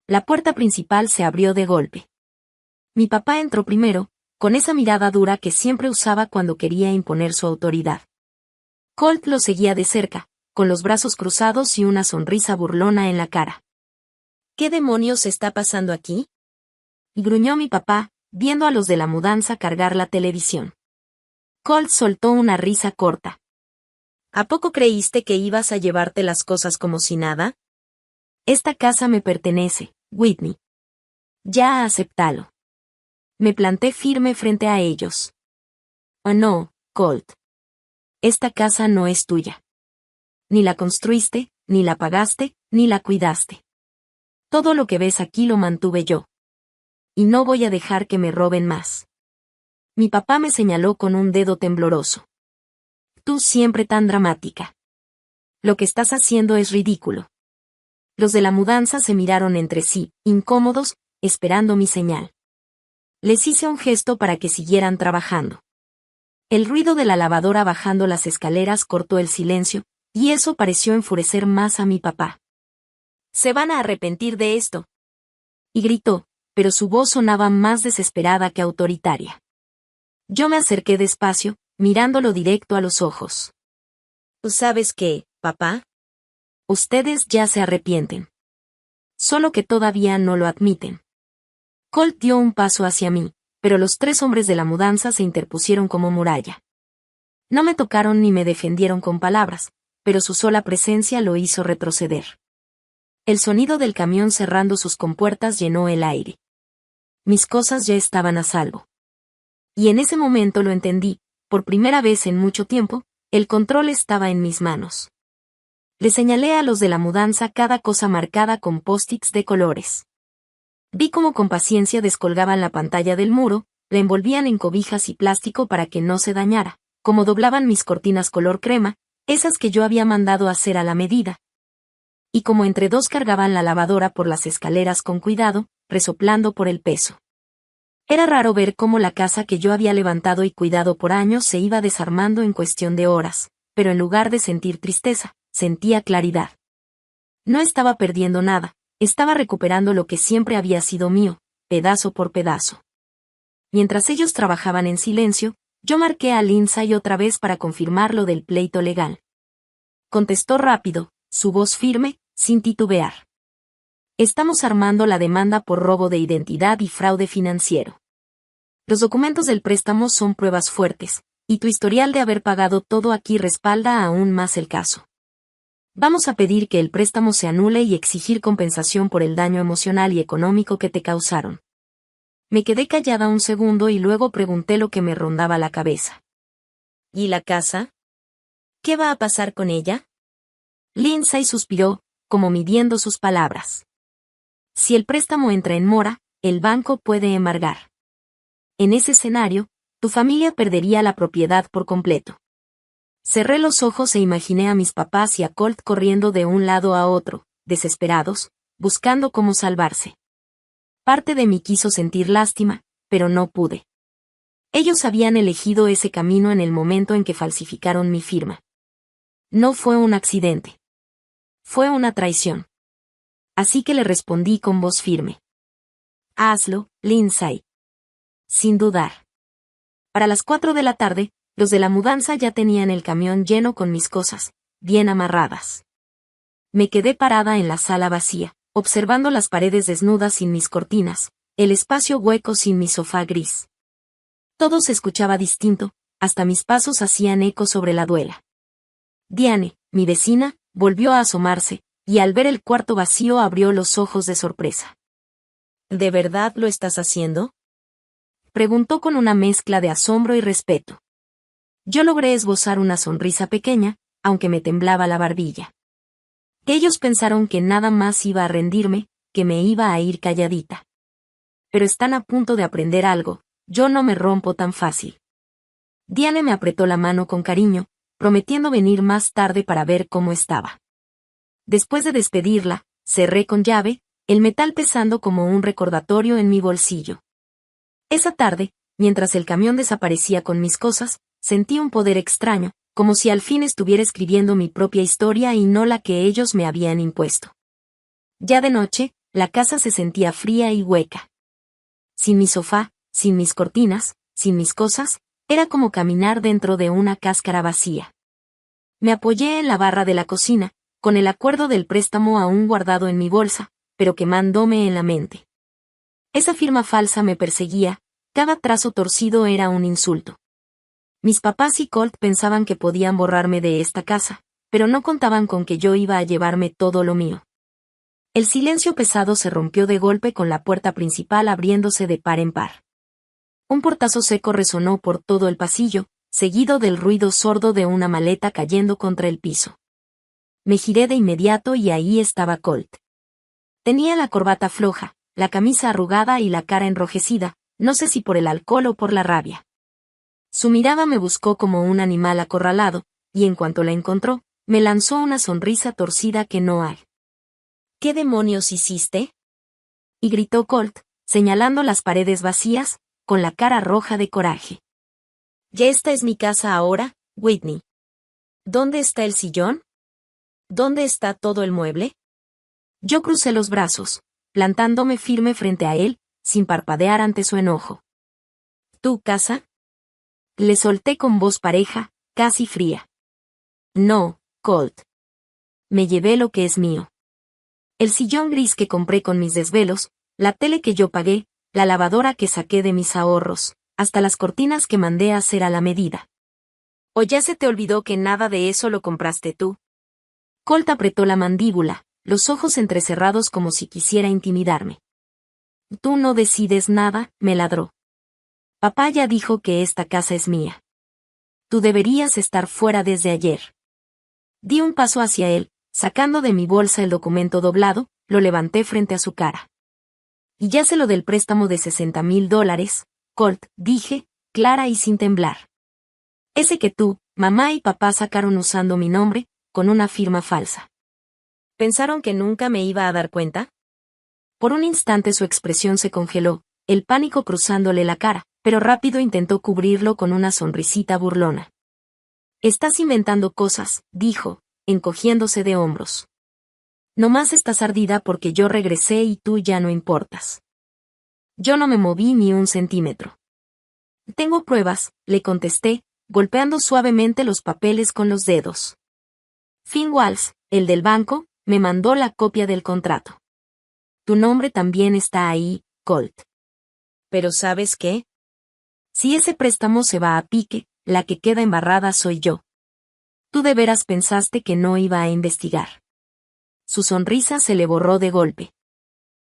La puerta principal se abrió de golpe. Mi papá entró primero, con esa mirada dura que siempre usaba cuando quería imponer su autoridad. Colt lo seguía de cerca, con los brazos cruzados y una sonrisa burlona en la cara. ¿Qué demonios está pasando aquí? Y gruñó mi papá, viendo a los de la mudanza cargar la televisión. Colt soltó una risa corta. ¿A poco creíste que ibas a llevarte las cosas como si nada? Esta casa me pertenece, Whitney. Ya acéptalo. Me planté firme frente a ellos. Oh no, Colt. Esta casa no es tuya. Ni la construiste, ni la pagaste, ni la cuidaste. Todo lo que ves aquí lo mantuve yo. Y no voy a dejar que me roben más. Mi papá me señaló con un dedo tembloroso. Tú siempre tan dramática. Lo que estás haciendo es ridículo. Los de la mudanza se miraron entre sí, incómodos, esperando mi señal. Les hice un gesto para que siguieran trabajando. El ruido de la lavadora bajando las escaleras cortó el silencio, y eso pareció enfurecer más a mi papá. «Se van a arrepentir de esto», y gritó, pero su voz sonaba más desesperada que autoritaria. Yo me acerqué despacio, mirándolo directo a los ojos. «¿Tú sabes qué, papá? Ustedes ya se arrepienten. Solo que todavía no lo admiten». Colt dio un paso hacia mí, pero los 3 hombres de la mudanza se interpusieron como muralla. No me tocaron ni me defendieron con palabras, pero su sola presencia lo hizo retroceder. El sonido del camión cerrando sus compuertas llenó el aire. Mis cosas ya estaban a salvo. Y en ese momento lo entendí, por primera vez en mucho tiempo, El control estaba en mis manos. Le señalé a los de la mudanza cada cosa marcada con post-its de colores. Vi cómo con paciencia descolgaban la pantalla del muro, la envolvían en cobijas y plástico para que no se dañara, cómo doblaban mis cortinas color crema, esas que yo había mandado hacer a la medida. Y como entre dos cargaban la lavadora por las escaleras con cuidado, resoplando por el peso. Era raro ver cómo la casa que yo había levantado y cuidado por años se iba desarmando en cuestión de horas, pero en lugar de sentir tristeza, sentía claridad. No estaba perdiendo nada, estaba recuperando lo que siempre había sido mío, pedazo por pedazo. Mientras ellos trabajaban en silencio, yo marqué a Lindsay otra vez para confirmar lo del pleito legal. Contestó rápido, su voz firme, sin titubear. Estamos armando la demanda por robo de identidad y fraude financiero. Los documentos del préstamo son pruebas fuertes, y tu historial de haber pagado todo aquí respalda aún más el caso. Vamos a pedir que el préstamo se anule y exigir compensación por el daño emocional y económico que te causaron. Me quedé callada un segundo y luego pregunté lo que me rondaba la cabeza. ¿Y la casa? ¿Qué va a pasar con ella? Lindsay suspiró, como midiendo sus palabras. Si el préstamo entra en mora, el banco puede embargar. En ese escenario, tu familia perdería la propiedad por completo. Cerré los ojos e imaginé a mis papás y a Colt corriendo de un lado a otro, desesperados, buscando cómo salvarse. Parte de mí quiso sentir lástima, pero no pude. Ellos habían elegido ese camino en el momento en que falsificaron mi firma. No fue un accidente. Fue una traición. Así que le respondí con voz firme. Hazlo, Lindsay. Sin dudar. Para las 4 de la tarde, los de la mudanza ya tenían el camión lleno con mis cosas, bien amarradas. Me quedé parada en la sala vacía, observando las paredes desnudas sin mis cortinas, el espacio hueco sin mi sofá gris. Todo se escuchaba distinto, hasta mis pasos hacían eco sobre la duela. Diane, mi vecina, volvió a asomarse, y al ver el cuarto vacío abrió los ojos de sorpresa. ¿De verdad lo estás haciendo? Preguntó con una mezcla de asombro y respeto. Yo logré esbozar una sonrisa pequeña, aunque me temblaba la barbilla. Ellos pensaron que nada más iba a rendirme, que me iba a ir calladita. Pero están a punto de aprender algo, yo no me rompo tan fácil. Diane me apretó la mano con cariño, prometiendo venir más tarde para ver cómo estaba. Después de despedirla, cerré con llave, el metal pesando como un recordatorio en mi bolsillo. Esa tarde, mientras el camión desaparecía con mis cosas, sentí un poder extraño, como si al fin estuviera escribiendo mi propia historia y no la que ellos me habían impuesto. Ya de noche, la casa se sentía fría y hueca. Sin mi sofá, sin mis cortinas, sin mis cosas, era como caminar dentro de una cáscara vacía. Me apoyé en la barra de la cocina, con el acuerdo del préstamo aún guardado en mi bolsa, pero quemándome en la mente. Esa firma falsa me perseguía, cada trazo torcido era un insulto. Mis papás y Colt pensaban que podían borrarme de esta casa, pero no contaban con que yo iba a llevarme todo lo mío. El silencio pesado se rompió de golpe con la puerta principal abriéndose de par en par. Un portazo seco resonó por todo el pasillo, seguido del ruido sordo de una maleta cayendo contra el piso. Me giré de inmediato y ahí estaba Colt. Tenía la corbata floja, la camisa arrugada y la cara enrojecida, no sé si por el alcohol o por la rabia. Su mirada me buscó como un animal acorralado, y en cuanto la encontró, me lanzó una sonrisa torcida que no hay. ¿Qué demonios hiciste? Y gritó Colt, señalando las paredes vacías, con la cara roja de coraje. ¿Ya esta es mi casa ahora, Whitney? ¿Dónde está el sillón? ¿Dónde está todo el mueble? Yo crucé los brazos, plantándome firme frente a él, sin parpadear ante su enojo. ¿Tu casa? Le solté con voz pareja, casi fría. No, Colt. Me llevé lo que es mío. El sillón gris que compré con mis desvelos, la tele que yo pagué, la lavadora que saqué de mis ahorros, hasta las cortinas que mandé a hacer a la medida. ¿O ya se te olvidó que nada de eso lo compraste tú? Colt apretó la mandíbula, los ojos entrecerrados como si quisiera intimidarme. Tú no decides nada, me ladró. Papá ya dijo que esta casa es mía. Tú deberías estar fuera desde ayer. Di un paso hacia él, sacando de mi bolsa el documento doblado, lo levanté frente a su cara. Y ya sé lo del préstamo de $60,000, Colt, dije, clara y sin temblar. Ese que tú, mamá y papá sacaron usando mi nombre, con una firma falsa. ¿Pensaron que nunca me iba a dar cuenta? Por un instante su expresión se congeló, el pánico cruzándole la cara, pero rápido intentó cubrirlo con una sonrisita burlona. Estás inventando cosas, dijo, encogiéndose de hombros. Nomás estás ardida porque yo regresé y tú ya no importas. Yo no me moví ni un centímetro. Tengo pruebas, le contesté, golpeando suavemente los papeles con los dedos. Finn Walsh, el del banco, me mandó la copia del contrato. Tu nombre también está ahí, Colt. Pero ¿sabes qué? Si ese préstamo se va a pique, la que queda embarrada soy yo. Tú de veras pensaste que no iba a investigar. Su sonrisa se le borró de golpe.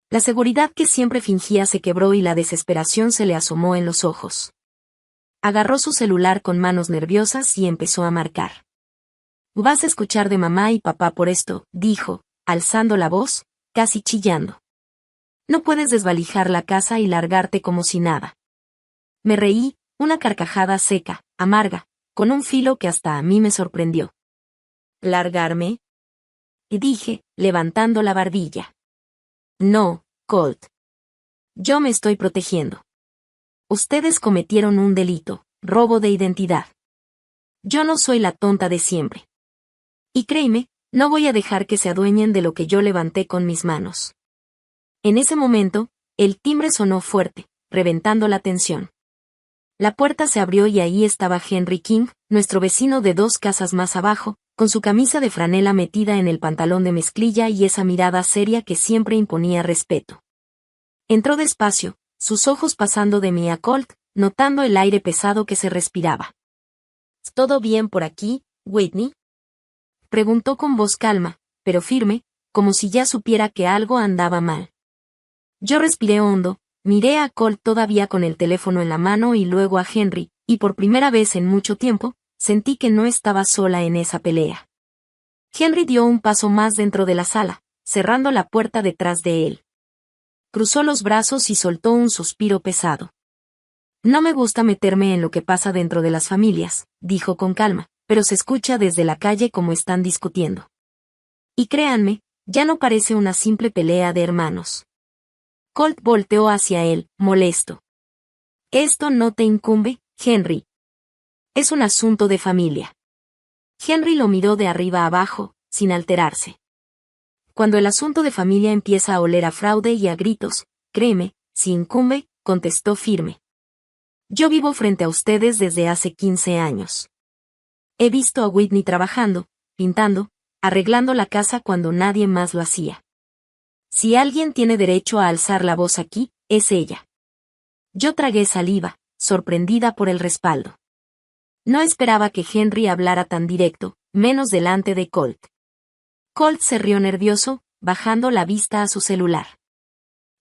La seguridad que siempre fingía se quebró y la desesperación se le asomó en los ojos. Agarró su celular con manos nerviosas y empezó a marcar. Vas a escuchar de mamá y papá por esto, dijo, alzando la voz, casi chillando. No puedes desvalijar la casa y largarte como si nada. Me reí, una carcajada seca, amarga, con un filo que hasta a mí me sorprendió. ¿Largarme? Y dije, levantando la barbilla. No, Colt. Yo me estoy protegiendo. Ustedes cometieron un delito, robo de identidad. Yo no soy la tonta de siempre. Y créeme, no voy a dejar que se adueñen de lo que yo levanté con mis manos. En ese momento, el timbre sonó fuerte, reventando la tensión. La puerta se abrió y ahí estaba Henry King, nuestro vecino de 2 casas más abajo, con su camisa de franela metida en el pantalón de mezclilla y esa mirada seria que siempre imponía respeto. Entró despacio, sus ojos pasando de mí a Colt, notando el aire pesado que se respiraba. ¿Todo bien por aquí, Whitney? Preguntó con voz calma, pero firme, como si ya supiera que algo andaba mal. Yo respiré hondo, miré a Colt todavía con el teléfono en la mano y luego a Henry, y por primera vez en mucho tiempo, sentí que no estaba sola en esa pelea. Henry dio un paso más dentro de la sala, cerrando la puerta detrás de él. Cruzó los brazos y soltó un suspiro pesado. No me gusta meterme en lo que pasa dentro de las familias, dijo con calma, pero se escucha desde la calle como están discutiendo. Y créanme, ya no parece una simple pelea de hermanos. Colt volteó hacia él, molesto. Esto no te incumbe, Henry. Es un asunto de familia. Henry lo miró de arriba abajo, sin alterarse. Cuando el asunto de familia empieza a oler a fraude y a gritos, créeme, si incumbe, contestó firme. Yo vivo frente a ustedes desde hace 15 años. He visto a Whitney trabajando, pintando, arreglando la casa cuando nadie más lo hacía. Si alguien tiene derecho a alzar la voz aquí, es ella. Yo tragué saliva, sorprendida por el respaldo. No esperaba que Henry hablara tan directo, menos delante de Colt. Colt se rió nervioso, bajando la vista a su celular.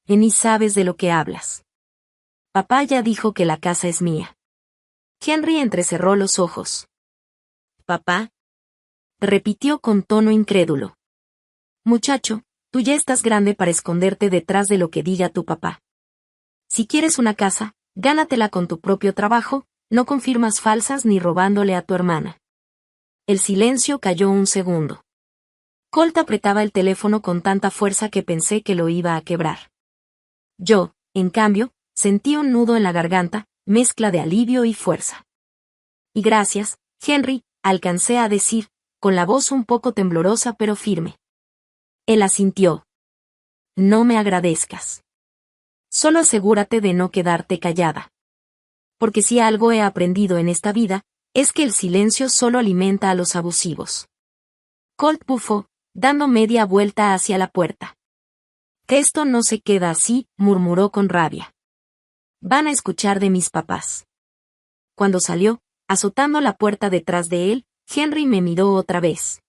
Ni sabes de lo que hablas. Papá ya dijo que la casa es mía. Henry entrecerró los ojos. ¿Papá? Repitió con tono incrédulo. Muchacho, tú ya estás grande para esconderte detrás de lo que diga tu papá. Si quieres una casa, gánatela con tu propio trabajo, no con firmas falsas ni robándole a tu hermana. El silencio cayó un segundo. Colt apretaba el teléfono con tanta fuerza que pensé que lo iba a quebrar. Yo, en cambio, sentí un nudo en la garganta, mezcla de alivio y fuerza. Y gracias, Henry, alcancé a decir, con la voz un poco temblorosa pero firme. Él asintió. No me agradezcas. Solo asegúrate de no quedarte callada. Porque si algo he aprendido en esta vida, es que el silencio solo alimenta a los abusivos. Colt bufó, dando media vuelta hacia la puerta. Que esto no se queda así, murmuró con rabia. Van a escuchar de mis papás. Cuando salió, azotando la puerta detrás de él, Henry me miró otra vez.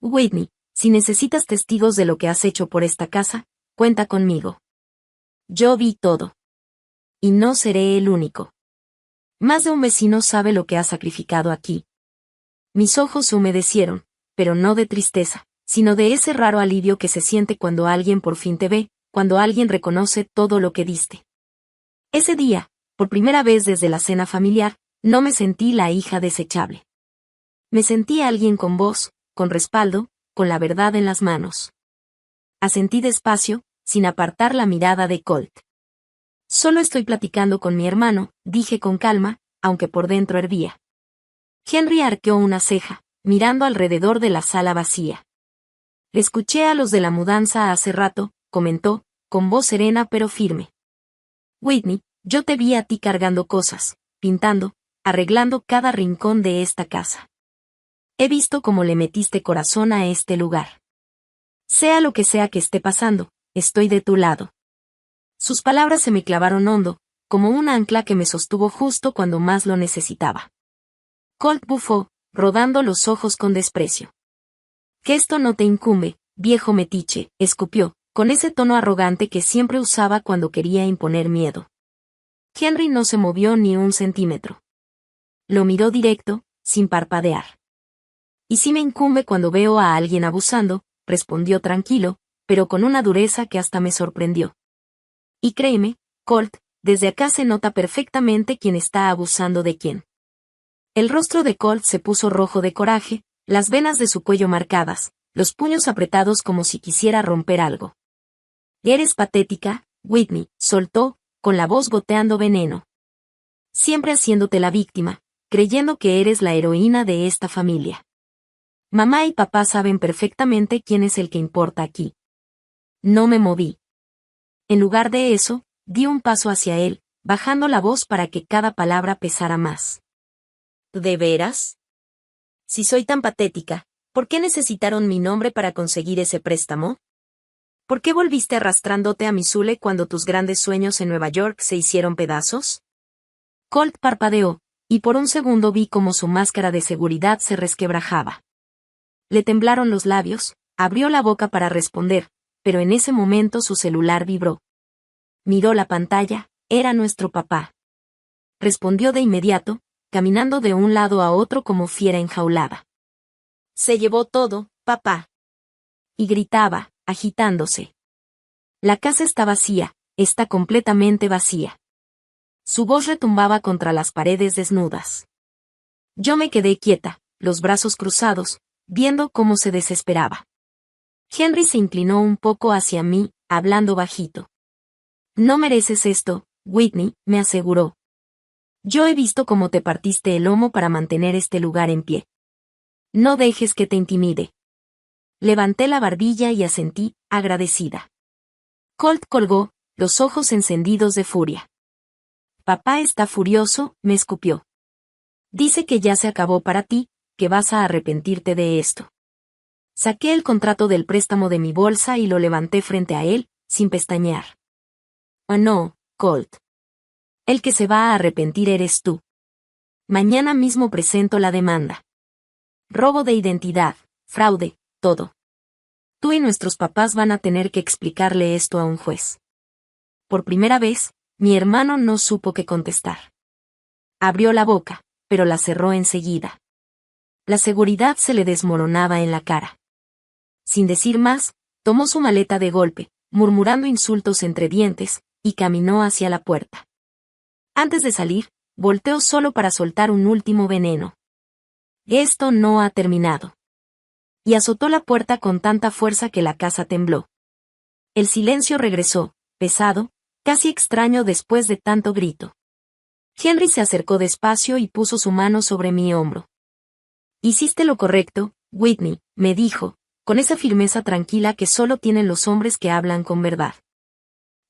Whitney, si necesitas testigos de lo que has hecho por esta casa, cuenta conmigo. Yo vi todo. Y no seré el único. Más de un vecino sabe lo que has sacrificado aquí. Mis ojos se humedecieron, pero no de tristeza, sino de ese raro alivio que se siente cuando alguien por fin te ve, cuando alguien reconoce todo lo que diste. Ese día, por primera vez desde la cena familiar, no me sentí la hija desechable. Me sentí alguien con voz, con respaldo, con la verdad en las manos. Asentí despacio, sin apartar la mirada de Colt. Solo estoy platicando con mi hermano, dije con calma, aunque por dentro hervía. Henry arqueó una ceja, mirando alrededor de la sala vacía. Escuché a los de la mudanza hace rato, comentó, con voz serena pero firme. Whitney, yo te vi a ti cargando cosas, pintando, arreglando cada rincón de esta casa. He visto cómo le metiste corazón a este lugar. Sea lo que sea que esté pasando, estoy de tu lado. Sus palabras se me clavaron hondo, como un ancla que me sostuvo justo cuando más lo necesitaba. Colt bufó, rodando los ojos con desprecio. Que esto no te incumbe, viejo metiche, escupió, con ese tono arrogante que siempre usaba cuando quería imponer miedo. Henry no se movió ni un centímetro. Lo miró directo, sin parpadear. Y sí me incumbe cuando veo a alguien abusando, respondió tranquilo, pero con una dureza que hasta me sorprendió. Y créeme, Colt, desde acá se nota perfectamente quién está abusando de quién. El rostro de Colt se puso rojo de coraje, las venas de su cuello marcadas, los puños apretados como si quisiera romper algo. Eres patética, Whitney, soltó, con la voz goteando veneno. Siempre haciéndote la víctima, creyendo que eres la heroína de esta familia. Mamá y papá saben perfectamente quién es el que importa aquí. No me moví. En lugar de eso, di un paso hacia él, bajando la voz para que cada palabra pesara más. ¿De veras? Si soy tan patética, ¿por qué necesitaron mi nombre para conseguir ese préstamo? ¿Por qué volviste arrastrándote a Missoula cuando tus grandes sueños en Nueva York se hicieron pedazos? Colt parpadeó, y por un segundo vi cómo su máscara de seguridad se resquebrajaba. Le temblaron los labios, abrió la boca para responder, pero en ese momento su celular vibró. Miró la pantalla, era nuestro papá. Respondió de inmediato, caminando de un lado a otro como fiera enjaulada. Se llevó todo, papá. Y gritaba, agitándose. La casa está vacía, está completamente vacía. Su voz retumbaba contra las paredes desnudas. Yo me quedé quieta, los brazos cruzados, viendo cómo se desesperaba. Henry se inclinó un poco hacia mí, hablando bajito. No mereces esto, Whitney, me aseguró. Yo he visto cómo te partiste el lomo para mantener este lugar en pie. No dejes que te intimide. Levanté la barbilla y asentí, agradecida. Colt colgó, los ojos encendidos de furia. Papá está furioso, me escupió. Dice que ya se acabó para ti, que vas a arrepentirte de esto. Saqué el contrato del préstamo de mi bolsa y lo levanté frente a él, sin pestañear. Oh no, Colt. El que se va a arrepentir eres tú. Mañana mismo presento la demanda. Robo de identidad, fraude, todo. Tú y nuestros papás van a tener que explicarle esto a un juez. Por primera vez, mi hermano no supo qué contestar. Abrió la boca, pero la cerró enseguida. La seguridad se le desmoronaba en la cara. Sin decir más, tomó su maleta de golpe, murmurando insultos entre dientes, y caminó hacia la puerta. Antes de salir, volteó solo para soltar un último veneno. Esto no ha terminado. Y azotó la puerta con tanta fuerza que la casa tembló. El silencio regresó, pesado, casi extraño después de tanto grito. Henry se acercó despacio y puso su mano sobre mi hombro. Hiciste lo correcto, Whitney, me dijo, con esa firmeza tranquila que solo tienen los hombres que hablan con verdad.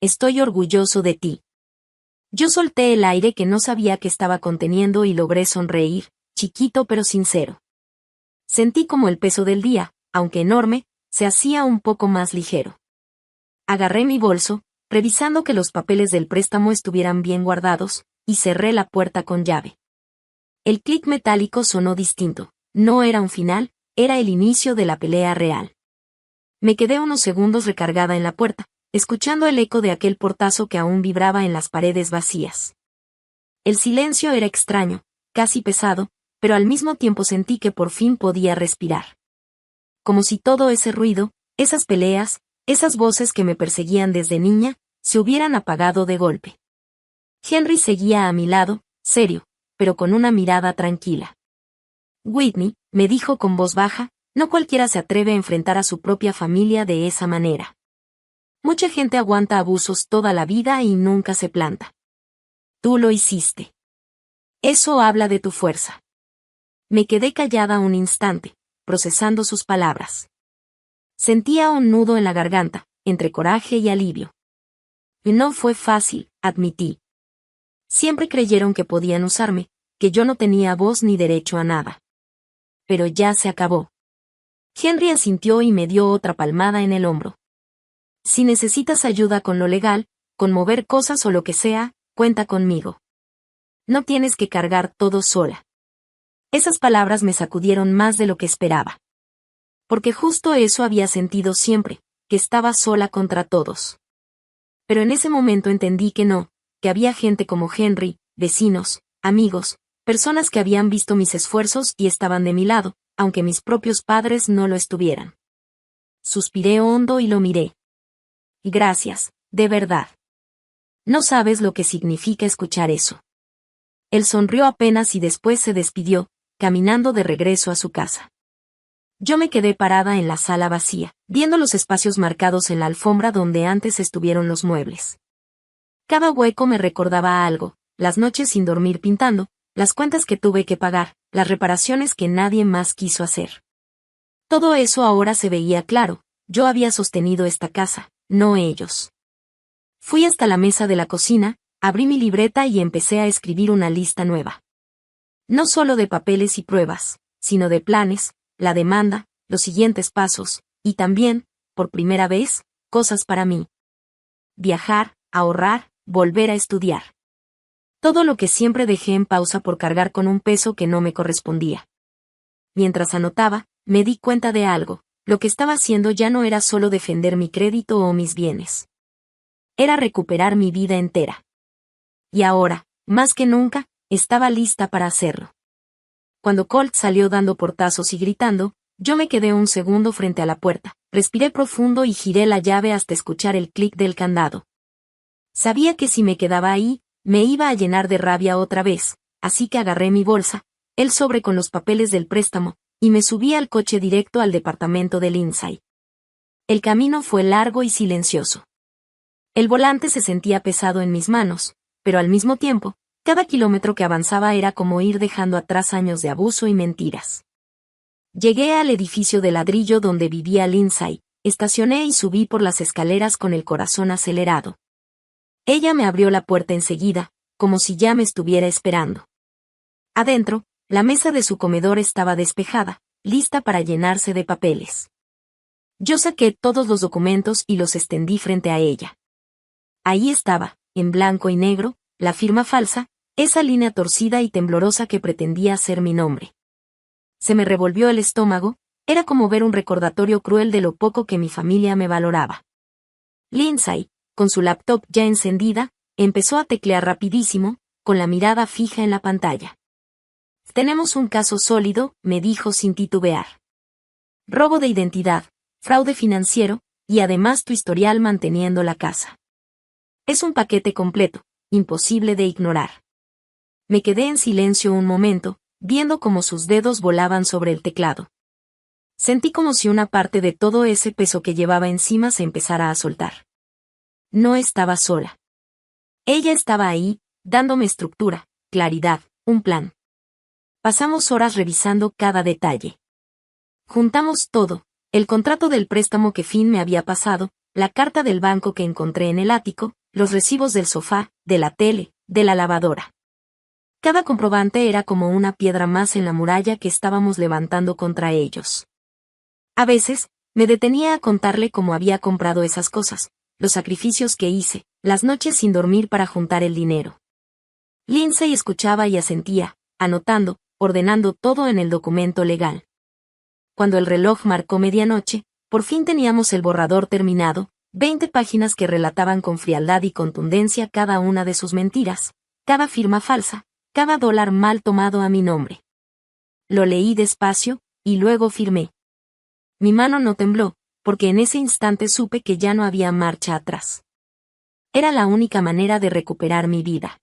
Estoy orgulloso de ti. Yo solté el aire que no sabía que estaba conteniendo y logré sonreír, chiquito pero sincero. Sentí como el peso del día, aunque enorme, se hacía un poco más ligero. Agarré mi bolso, revisando que los papeles del préstamo estuvieran bien guardados, y cerré la puerta con llave. El clic metálico sonó distinto, no era un final, era el inicio de la pelea real. Me quedé unos segundos recargada en la puerta, escuchando el eco de aquel portazo que aún vibraba en las paredes vacías. El silencio era extraño, casi pesado, pero al mismo tiempo sentí que por fin podía respirar. Como si todo ese ruido, esas peleas, esas voces que me perseguían desde niña, se hubieran apagado de golpe. Henry seguía a mi lado, serio, pero con una mirada tranquila. Whitney, me dijo con voz baja, no cualquiera se atreve a enfrentar a su propia familia de esa manera. Mucha gente aguanta abusos toda la vida y nunca se planta. Tú lo hiciste. Eso habla de tu fuerza. Me quedé callada un instante, procesando sus palabras. Sentía un nudo en la garganta, entre coraje y alivio. Y no fue fácil, admití. Siempre creyeron que podían usarme, que yo no tenía voz ni derecho a nada. Pero ya se acabó. Henry asintió y me dio otra palmada en el hombro. Si necesitas ayuda con lo legal, con mover cosas o lo que sea, cuenta conmigo. No tienes que cargar todo sola. Esas palabras me sacudieron más de lo que esperaba. Porque justo eso había sentido siempre, que estaba sola contra todos. Pero en ese momento entendí que no, que había gente como Henry, vecinos, amigos, personas que habían visto mis esfuerzos y estaban de mi lado, aunque mis propios padres no lo estuvieran. Suspiré hondo y lo miré. Gracias, de verdad. No sabes lo que significa escuchar eso. Él sonrió apenas y después se despidió, caminando de regreso a su casa. Yo me quedé parada en la sala vacía, viendo los espacios marcados en la alfombra donde antes estuvieron los muebles. Cada hueco me recordaba algo, las noches sin dormir pintando, las cuentas que tuve que pagar, las reparaciones que nadie más quiso hacer. Todo eso ahora se veía claro, yo había sostenido esta casa, no ellos. Fui hasta la mesa de la cocina, abrí mi libreta y empecé a escribir una lista nueva. No solo de papeles y pruebas, sino de planes, la demanda, los siguientes pasos, y también, por primera vez, cosas para mí. Viajar, ahorrar, volver a estudiar. Todo lo que siempre dejé en pausa por cargar con un peso que no me correspondía. Mientras anotaba, me di cuenta de algo, lo que estaba haciendo ya no era solo defender mi crédito o mis bienes. Era recuperar mi vida entera. Y ahora, más que nunca, estaba lista para hacerlo. Cuando Colt salió dando portazos y gritando, yo me quedé un segundo frente a la puerta, respiré profundo y giré la llave hasta escuchar el clic del candado. Sabía que si me quedaba ahí, me iba a llenar de rabia otra vez, así que agarré mi bolsa, el sobre con los papeles del préstamo, y me subí al coche directo al departamento de Lindsay. El camino fue largo y silencioso. El volante se sentía pesado en mis manos, pero al mismo tiempo, cada kilómetro que avanzaba era como ir dejando atrás años de abuso y mentiras. Llegué al edificio de ladrillo donde vivía Lindsay, estacioné y subí por las escaleras con el corazón acelerado. Ella me abrió la puerta enseguida, como si ya me estuviera esperando. Adentro, la mesa de su comedor estaba despejada, lista para llenarse de papeles. Yo saqué todos los documentos y los extendí frente a ella. Ahí estaba, en blanco y negro, la firma falsa, esa línea torcida y temblorosa que pretendía ser mi nombre. Se me revolvió el estómago, era como ver un recordatorio cruel de lo poco que mi familia me valoraba. Lindsay, con su laptop ya encendida, empezó a teclear rapidísimo, con la mirada fija en la pantalla. Tenemos un caso sólido, me dijo sin titubear. Robo de identidad, fraude financiero, y además tu historial manteniendo la casa. Es un paquete completo, imposible de ignorar. Me quedé en silencio un momento, viendo cómo sus dedos volaban sobre el teclado. Sentí como si una parte de todo ese peso que llevaba encima se empezara a soltar. No estaba sola. Ella estaba ahí, dándome estructura, claridad, un plan. Pasamos horas revisando cada detalle. Juntamos todo, el contrato del préstamo que Finn me había pasado, la carta del banco que encontré en el ático, los recibos del sofá, de la tele, de la lavadora. Cada comprobante era como una piedra más en la muralla que estábamos levantando contra ellos. A veces, me detenía a contarle cómo había comprado esas cosas, los sacrificios que hice, las noches sin dormir para juntar el dinero. Lindsay escuchaba y asentía, anotando, ordenando todo en el documento legal. Cuando el reloj marcó medianoche, por fin teníamos el borrador terminado, 20 páginas que relataban con frialdad y contundencia cada una de sus mentiras, cada firma falsa, cada dólar mal tomado a mi nombre. Lo leí despacio, y luego firmé. Mi mano no tembló, porque en ese instante supe que ya no había marcha atrás. Era la única manera de recuperar mi vida.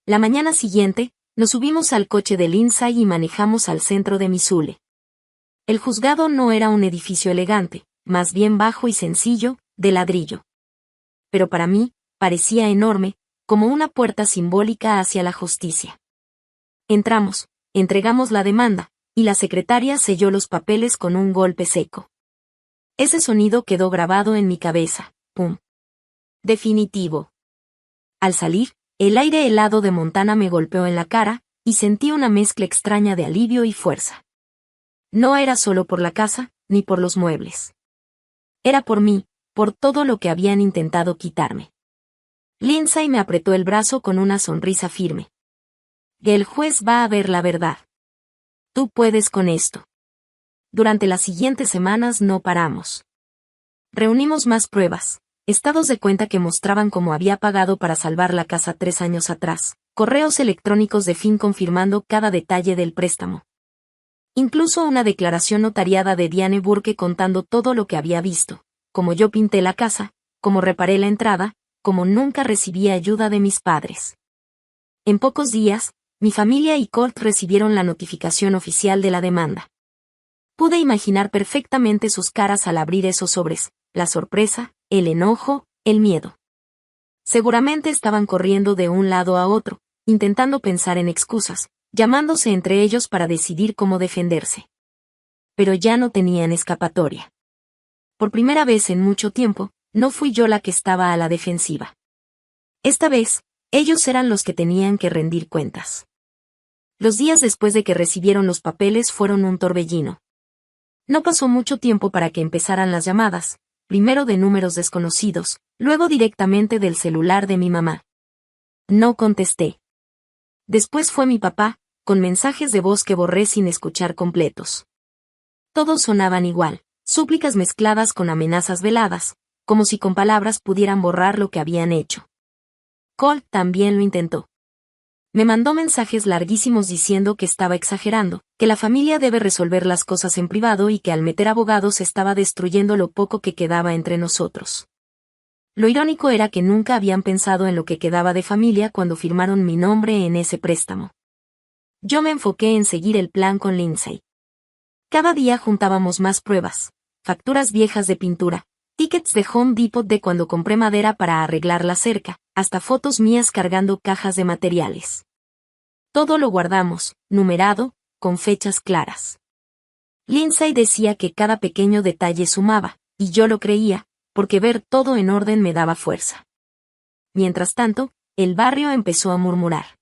La mañana siguiente, nos subimos al coche de Lindsay y manejamos al centro de Missoula. El juzgado no era un edificio elegante, más bien bajo y sencillo, de ladrillo. Pero para mí, parecía enorme, como una puerta simbólica hacia la justicia. Entramos, entregamos la demanda, y la secretaria selló los papeles con un golpe seco. Ese sonido quedó grabado en mi cabeza, ¡pum! Definitivo. Al salir, el aire helado de Montana me golpeó en la cara, y sentí una mezcla extraña de alivio y fuerza. No era solo por la casa, ni por los muebles. Era por mí, por todo lo que habían intentado quitarme. Lindsay me apretó el brazo con una sonrisa firme. El juez va a ver la verdad. Tú puedes con esto. Durante las siguientes semanas no paramos. Reunimos más pruebas, estados de cuenta que mostraban cómo había pagado para salvar la casa 3 años atrás, correos electrónicos de Finn confirmando cada detalle del préstamo. Incluso una declaración notariada de Diane Burke contando todo lo que había visto, cómo yo pinté la casa, cómo reparé la entrada, cómo nunca recibí ayuda de mis padres. En pocos días, mi familia y Colt recibieron la notificación oficial de la demanda. Pude imaginar perfectamente sus caras al abrir esos sobres, la sorpresa, el enojo, el miedo. Seguramente estaban corriendo de un lado a otro, intentando pensar en excusas, llamándose entre ellos para decidir cómo defenderse. Pero ya no tenían escapatoria. Por primera vez en mucho tiempo, no fui yo la que estaba a la defensiva. Esta vez, ellos eran los que tenían que rendir cuentas. Los días después de que recibieron los papeles fueron un torbellino. No pasó mucho tiempo para que empezaran las llamadas, primero de números desconocidos, luego directamente del celular de mi mamá. No contesté. Después fue mi papá, con mensajes de voz que borré sin escuchar completos. Todos sonaban igual, súplicas mezcladas con amenazas veladas, como si con palabras pudieran borrar lo que habían hecho. Colt también lo intentó. Me mandó mensajes larguísimos diciendo que estaba exagerando, que la familia debe resolver las cosas en privado y que al meter abogados estaba destruyendo lo poco que quedaba entre nosotros. Lo irónico era que nunca habían pensado en lo que quedaba de familia cuando firmaron mi nombre en ese préstamo. Yo me enfoqué en seguir el plan con Lindsay. Cada día juntábamos más pruebas, facturas viejas de pintura, tickets de Home Depot de cuando compré madera para arreglar la cerca, hasta fotos mías cargando cajas de materiales. Todo lo guardamos, numerado, con fechas claras. Lindsay decía que cada pequeño detalle sumaba, y yo lo creía, porque ver todo en orden me daba fuerza. Mientras tanto, el barrio empezó a murmurar.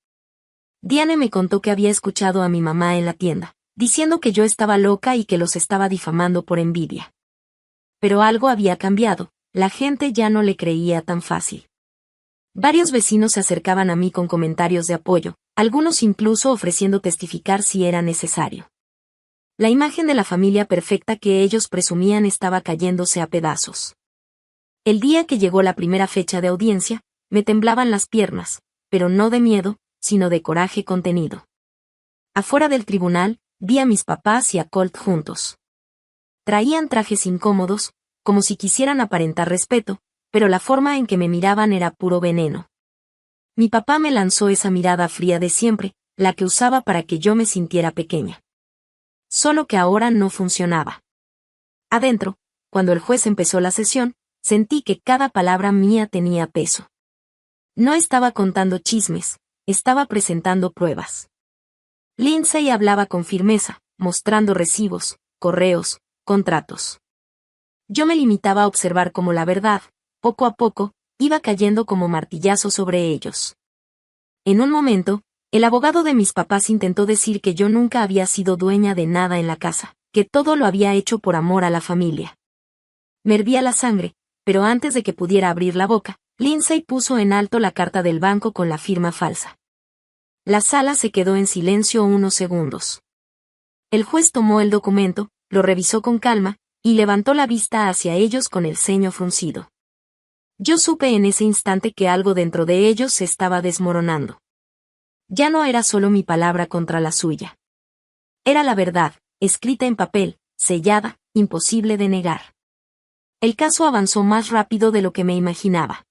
Diane me contó que había escuchado a mi mamá en la tienda, diciendo que yo estaba loca y que los estaba difamando por envidia. Pero algo había cambiado, la gente ya no le creía tan fácil. Varios vecinos se acercaban a mí con comentarios de apoyo, algunos incluso ofreciendo testificar si era necesario. La imagen de la familia perfecta que ellos presumían estaba cayéndose a pedazos. El día que llegó la primera fecha de audiencia, me temblaban las piernas, pero no de miedo, sino de coraje contenido. Afuera del tribunal, vi a mis papás y a Colt juntos. Traían trajes incómodos, como si quisieran aparentar respeto, pero la forma en que me miraban era puro veneno. Mi papá me lanzó esa mirada fría de siempre, la que usaba para que yo me sintiera pequeña. Solo que ahora no funcionaba. Adentro, cuando el juez empezó la sesión, sentí que cada palabra mía tenía peso. No estaba contando chismes, estaba presentando pruebas. Lindsay hablaba con firmeza, mostrando recibos, correos, contratos. Yo me limitaba a observar cómo la verdad, poco a poco, iba cayendo como martillazo sobre ellos. En un momento, el abogado de mis papás intentó decir que yo nunca había sido dueña de nada en la casa, que todo lo había hecho por amor a la familia. Me hervía la sangre, pero antes de que pudiera abrir la boca, Lindsay puso en alto la carta del banco con la firma falsa. La sala se quedó en silencio unos segundos. El juez tomó el documento, lo revisó con calma, y levantó la vista hacia ellos con el ceño fruncido. Yo supe en ese instante que algo dentro de ellos se estaba desmoronando. Ya no era solo mi palabra contra la suya. Era la verdad, escrita en papel, sellada, imposible de negar. El caso avanzó más rápido de lo que me imaginaba.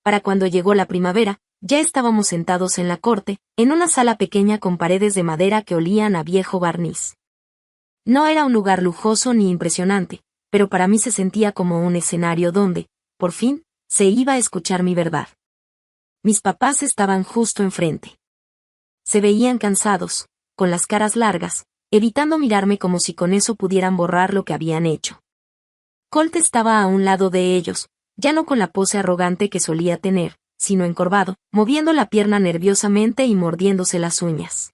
Para cuando llegó la primavera, ya estábamos sentados en la corte, en una sala pequeña con paredes de madera que olían a viejo barniz. No era un lugar lujoso ni impresionante, pero para mí se sentía como un escenario donde, por fin, se iba a escuchar mi verdad. Mis papás estaban justo enfrente. Se veían cansados, con las caras largas, evitando mirarme como si con eso pudieran borrar lo que habían hecho. Colt estaba a un lado de ellos, ya no con la pose arrogante que solía tener, sino encorvado, moviendo la pierna nerviosamente y mordiéndose las uñas.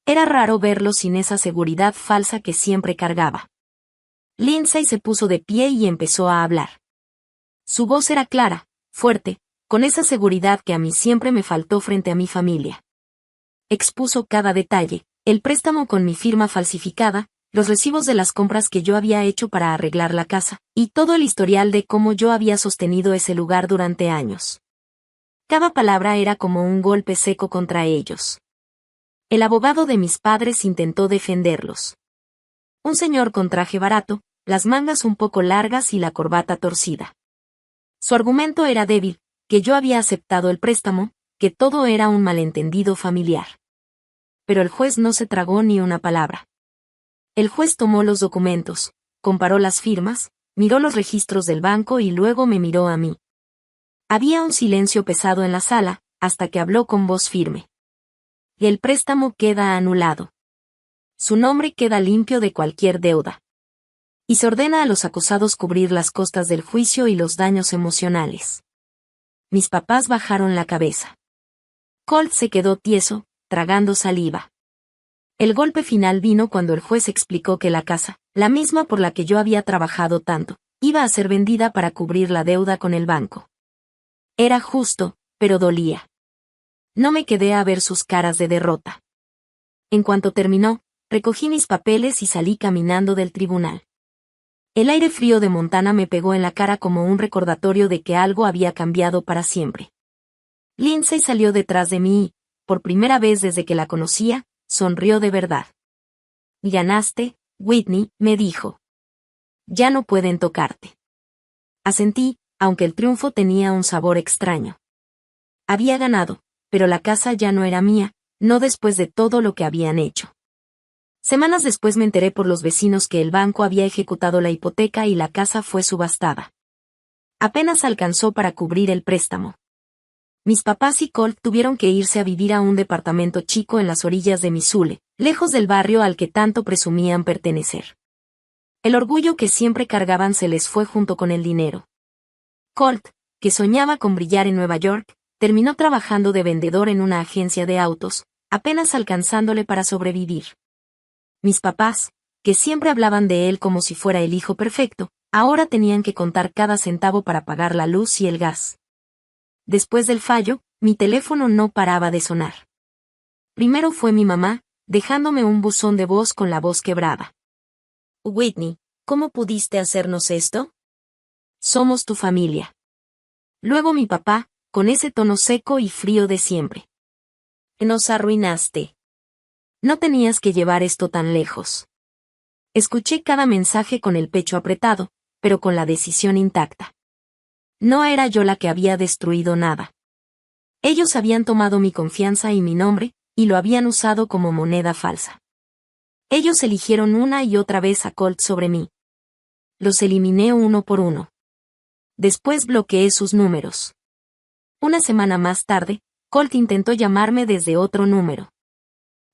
Era raro verlo sin esa seguridad falsa que siempre cargaba. Lindsay se puso de pie y empezó a hablar. Su voz era clara, fuerte, con esa seguridad que a mí siempre me faltó frente a mi familia. Expuso cada detalle, el préstamo con mi firma falsificada, los recibos de las compras que yo había hecho para arreglar la casa, y todo el historial de cómo yo había sostenido ese lugar durante años. Cada palabra era como un golpe seco contra ellos. El abogado de mis padres intentó defenderlos. Un señor con traje barato, las mangas un poco largas y la corbata torcida. Su argumento era débil, que yo había aceptado el préstamo, que todo era un malentendido familiar. Pero el juez no se tragó ni una palabra. El juez tomó los documentos, comparó las firmas, miró los registros del banco y luego me miró a mí. Había un silencio pesado en la sala, hasta que habló con voz firme. El préstamo queda anulado. Su nombre queda limpio de cualquier deuda. Y se ordena a los acusados cubrir las costas del juicio y los daños emocionales. Mis papás bajaron la cabeza. Colt se quedó tieso, tragando saliva. El golpe final vino cuando el juez explicó que la casa, la misma por la que yo había trabajado tanto, iba a ser vendida para cubrir la deuda con el banco. Era justo, pero dolía. No me quedé a ver sus caras de derrota. En cuanto terminó, recogí mis papeles y salí caminando del tribunal. El aire frío de Montana me pegó en la cara como un recordatorio de que algo había cambiado para siempre. Lindsay salió detrás de mí y, por primera vez desde que la conocía, sonrió de verdad. «Ganaste, Whitney», me dijo. «Ya no pueden tocarte». Asentí, aunque el triunfo tenía un sabor extraño. Había ganado, pero la casa ya no era mía, no después de todo lo que habían hecho. Semanas después me enteré por los vecinos que el banco había ejecutado la hipoteca y la casa fue subastada. Apenas alcanzó para cubrir el préstamo. Mis papás y Colt tuvieron que irse a vivir a un departamento chico en las orillas de Missoula, lejos del barrio al que tanto presumían pertenecer. El orgullo que siempre cargaban se les fue junto con el dinero. Colt, que soñaba con brillar en Nueva York, terminó trabajando de vendedor en una agencia de autos, apenas alcanzándole para sobrevivir. Mis papás, que siempre hablaban de él como si fuera el hijo perfecto, ahora tenían que contar cada centavo para pagar la luz y el gas. Después del fallo, mi teléfono no paraba de sonar. Primero fue mi mamá, dejándome un buzón de voz con la voz quebrada. «Whitney, ¿cómo pudiste hacernos esto? Somos tu familia». Luego mi papá, con ese tono seco y frío de siempre. «Nos arruinaste. No tenías que llevar esto tan lejos». Escuché cada mensaje con el pecho apretado, pero con la decisión intacta. No era yo la que había destruido nada. Ellos habían tomado mi confianza y mi nombre, y lo habían usado como moneda falsa. Ellos eligieron una y otra vez a Colt sobre mí. Los eliminé uno por uno. Después bloqueé sus números. Una semana más tarde, Colt intentó llamarme desde otro número.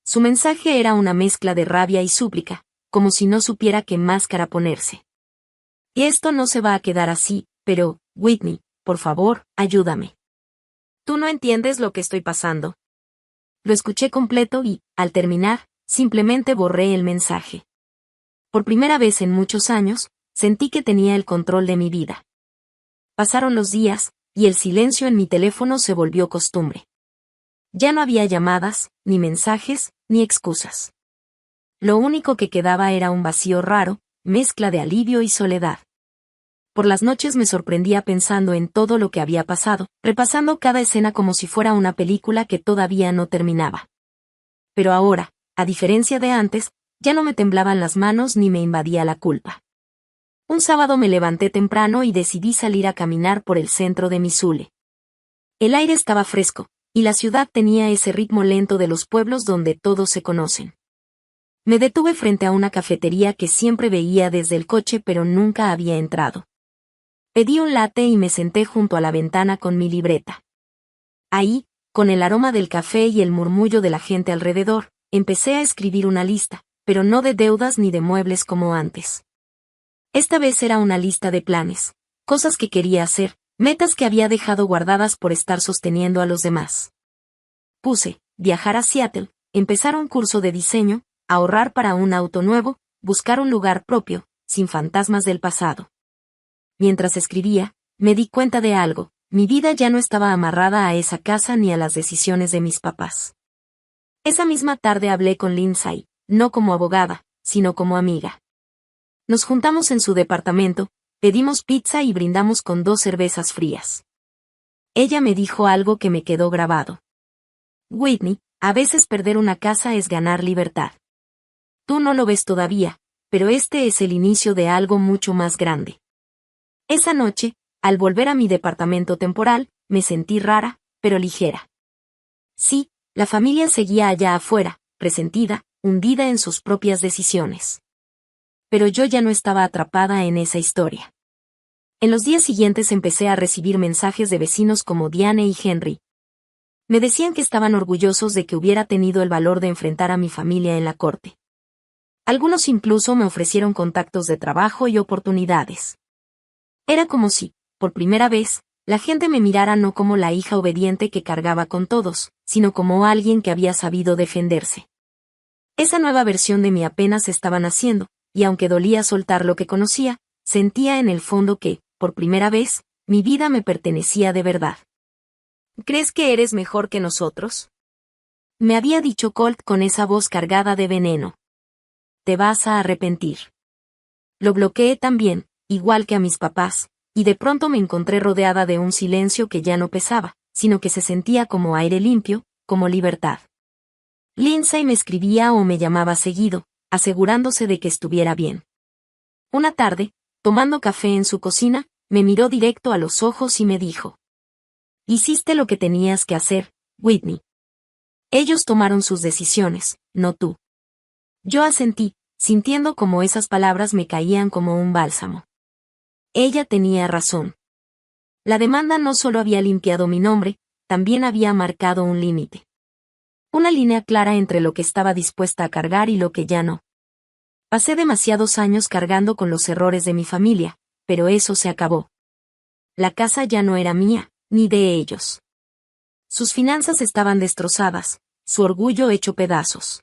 Su mensaje era una mezcla de rabia y súplica, como si no supiera qué máscara ponerse. «Y esto no se va a quedar así, pero, Whitney, por favor, ayúdame. Tú no entiendes lo que estoy pasando». Lo escuché completo y, al terminar, simplemente borré el mensaje. Por primera vez en muchos años, sentí que tenía el control de mi vida. Pasaron los días, y el silencio en mi teléfono se volvió costumbre. Ya no había llamadas, ni mensajes, ni excusas. Lo único que quedaba era un vacío raro, mezcla de alivio y soledad. Por las noches me sorprendía pensando en todo lo que había pasado, repasando cada escena como si fuera una película que todavía no terminaba. Pero ahora, a diferencia de antes, ya no me temblaban las manos ni me invadía la culpa. Un sábado me levanté temprano y decidí salir a caminar por el centro de Missoula. El aire estaba fresco, y la ciudad tenía ese ritmo lento de los pueblos donde todos se conocen. Me detuve frente a una cafetería que siempre veía desde el coche pero nunca había entrado. Pedí un latte y me senté junto a la ventana con mi libreta. Ahí, con el aroma del café y el murmullo de la gente alrededor, empecé a escribir una lista, pero no de deudas ni de muebles como antes. Esta vez era una lista de planes, cosas que quería hacer, metas que había dejado guardadas por estar sosteniendo a los demás. Puse, viajar a Seattle, empezar un curso de diseño, ahorrar para un auto nuevo, buscar un lugar propio, sin fantasmas del pasado. Mientras escribía, me di cuenta de algo, mi vida ya no estaba amarrada a esa casa ni a las decisiones de mis papás. Esa misma tarde hablé con Lindsay, no como abogada, sino como amiga. Nos juntamos en su departamento, pedimos pizza y brindamos con 2 cervezas frías. Ella me dijo algo que me quedó grabado. Whitney, a veces perder una casa es ganar libertad. Tú no lo ves todavía, pero este es el inicio de algo mucho más grande. Esa noche, al volver a mi departamento temporal, me sentí rara, pero ligera. Sí, la familia seguía allá afuera, resentida, hundida en sus propias decisiones. Pero yo ya no estaba atrapada en esa historia. En los días siguientes empecé a recibir mensajes de vecinos como Diane y Henry. Me decían que estaban orgullosos de que hubiera tenido el valor de enfrentar a mi familia en la corte. Algunos incluso me ofrecieron contactos de trabajo y oportunidades. Era como si, por primera vez, la gente me mirara no como la hija obediente que cargaba con todos, sino como alguien que había sabido defenderse. Esa nueva versión de mí apenas estaba naciendo, y aunque dolía soltar lo que conocía, sentía en el fondo que, por primera vez, mi vida me pertenecía de verdad. ¿Crees que eres mejor que nosotros?, me había dicho Colt con esa voz cargada de veneno. Te vas a arrepentir. Lo bloqueé también, igual que a mis papás, y de pronto me encontré rodeada de un silencio que ya no pesaba, sino que se sentía como aire limpio, como libertad. Lindsay me escribía o me llamaba seguido, asegurándose de que estuviera bien. Una tarde, tomando café en su cocina, me miró directo a los ojos y me dijo: hiciste lo que tenías que hacer, Whitney. Ellos tomaron sus decisiones, no tú. Yo asentí, sintiendo como esas palabras me caían como un bálsamo. Ella tenía razón. La demanda no solo había limpiado mi nombre, también había marcado un límite. Una línea clara entre lo que estaba dispuesta a cargar y lo que ya no. Pasé demasiados años cargando con los errores de mi familia, pero eso se acabó. La casa ya no era mía, ni de ellos. Sus finanzas estaban destrozadas, su orgullo hecho pedazos.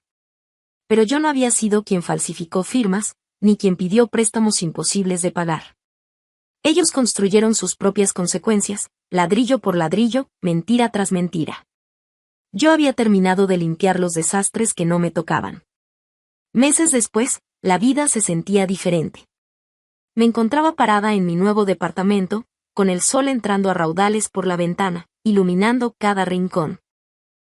Pero yo no había sido quien falsificó firmas, ni quien pidió préstamos imposibles de pagar. Ellos construyeron sus propias consecuencias, ladrillo por ladrillo, mentira tras mentira. Yo había terminado de limpiar los desastres que no me tocaban. Meses después, la vida se sentía diferente. Me encontraba parada en mi nuevo departamento, con el sol entrando a raudales por la ventana, iluminando cada rincón.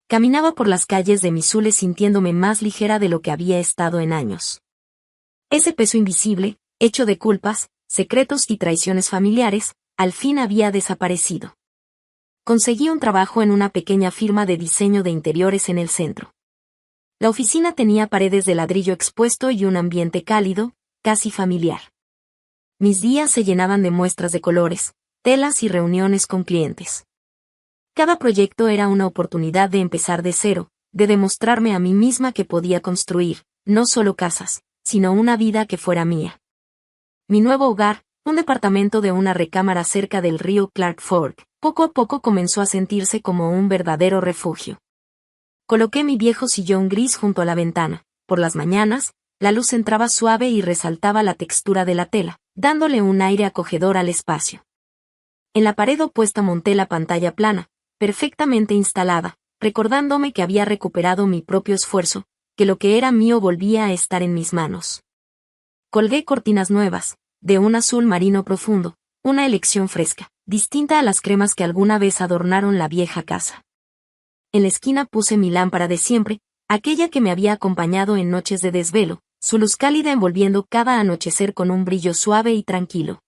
Caminaba por las calles de Missoula sintiéndome más ligera de lo que había estado en años. Ese peso invisible, hecho de culpas, secretos y traiciones familiares, al fin había desaparecido. Conseguí un trabajo en una pequeña firma de diseño de interiores en el centro. La oficina tenía paredes de ladrillo expuesto y un ambiente cálido, casi familiar. Mis días se llenaban de muestras de colores, telas y reuniones con clientes. Cada proyecto era una oportunidad de empezar de cero, de demostrarme a mí misma que podía construir, no solo casas, sino una vida que fuera mía. Mi nuevo hogar, un departamento de una recámara cerca del río Clark Fork, poco a poco comenzó a sentirse como un verdadero refugio. Coloqué mi viejo sillón gris junto a la ventana. Por las mañanas, la luz entraba suave y resaltaba la textura de la tela, dándole un aire acogedor al espacio. En la pared opuesta monté la pantalla plana, perfectamente instalada, recordándome que había recuperado mi propio esfuerzo, que lo que era mío volvía a estar en mis manos. Colgué cortinas nuevas, de un azul marino profundo, Una elección fresca, distinta a las cremas que alguna vez adornaron la vieja casa. En la esquina puse mi lámpara de siempre, aquella que me había acompañado en noches de desvelo, su luz cálida envolviendo cada anochecer con un brillo suave y tranquilo.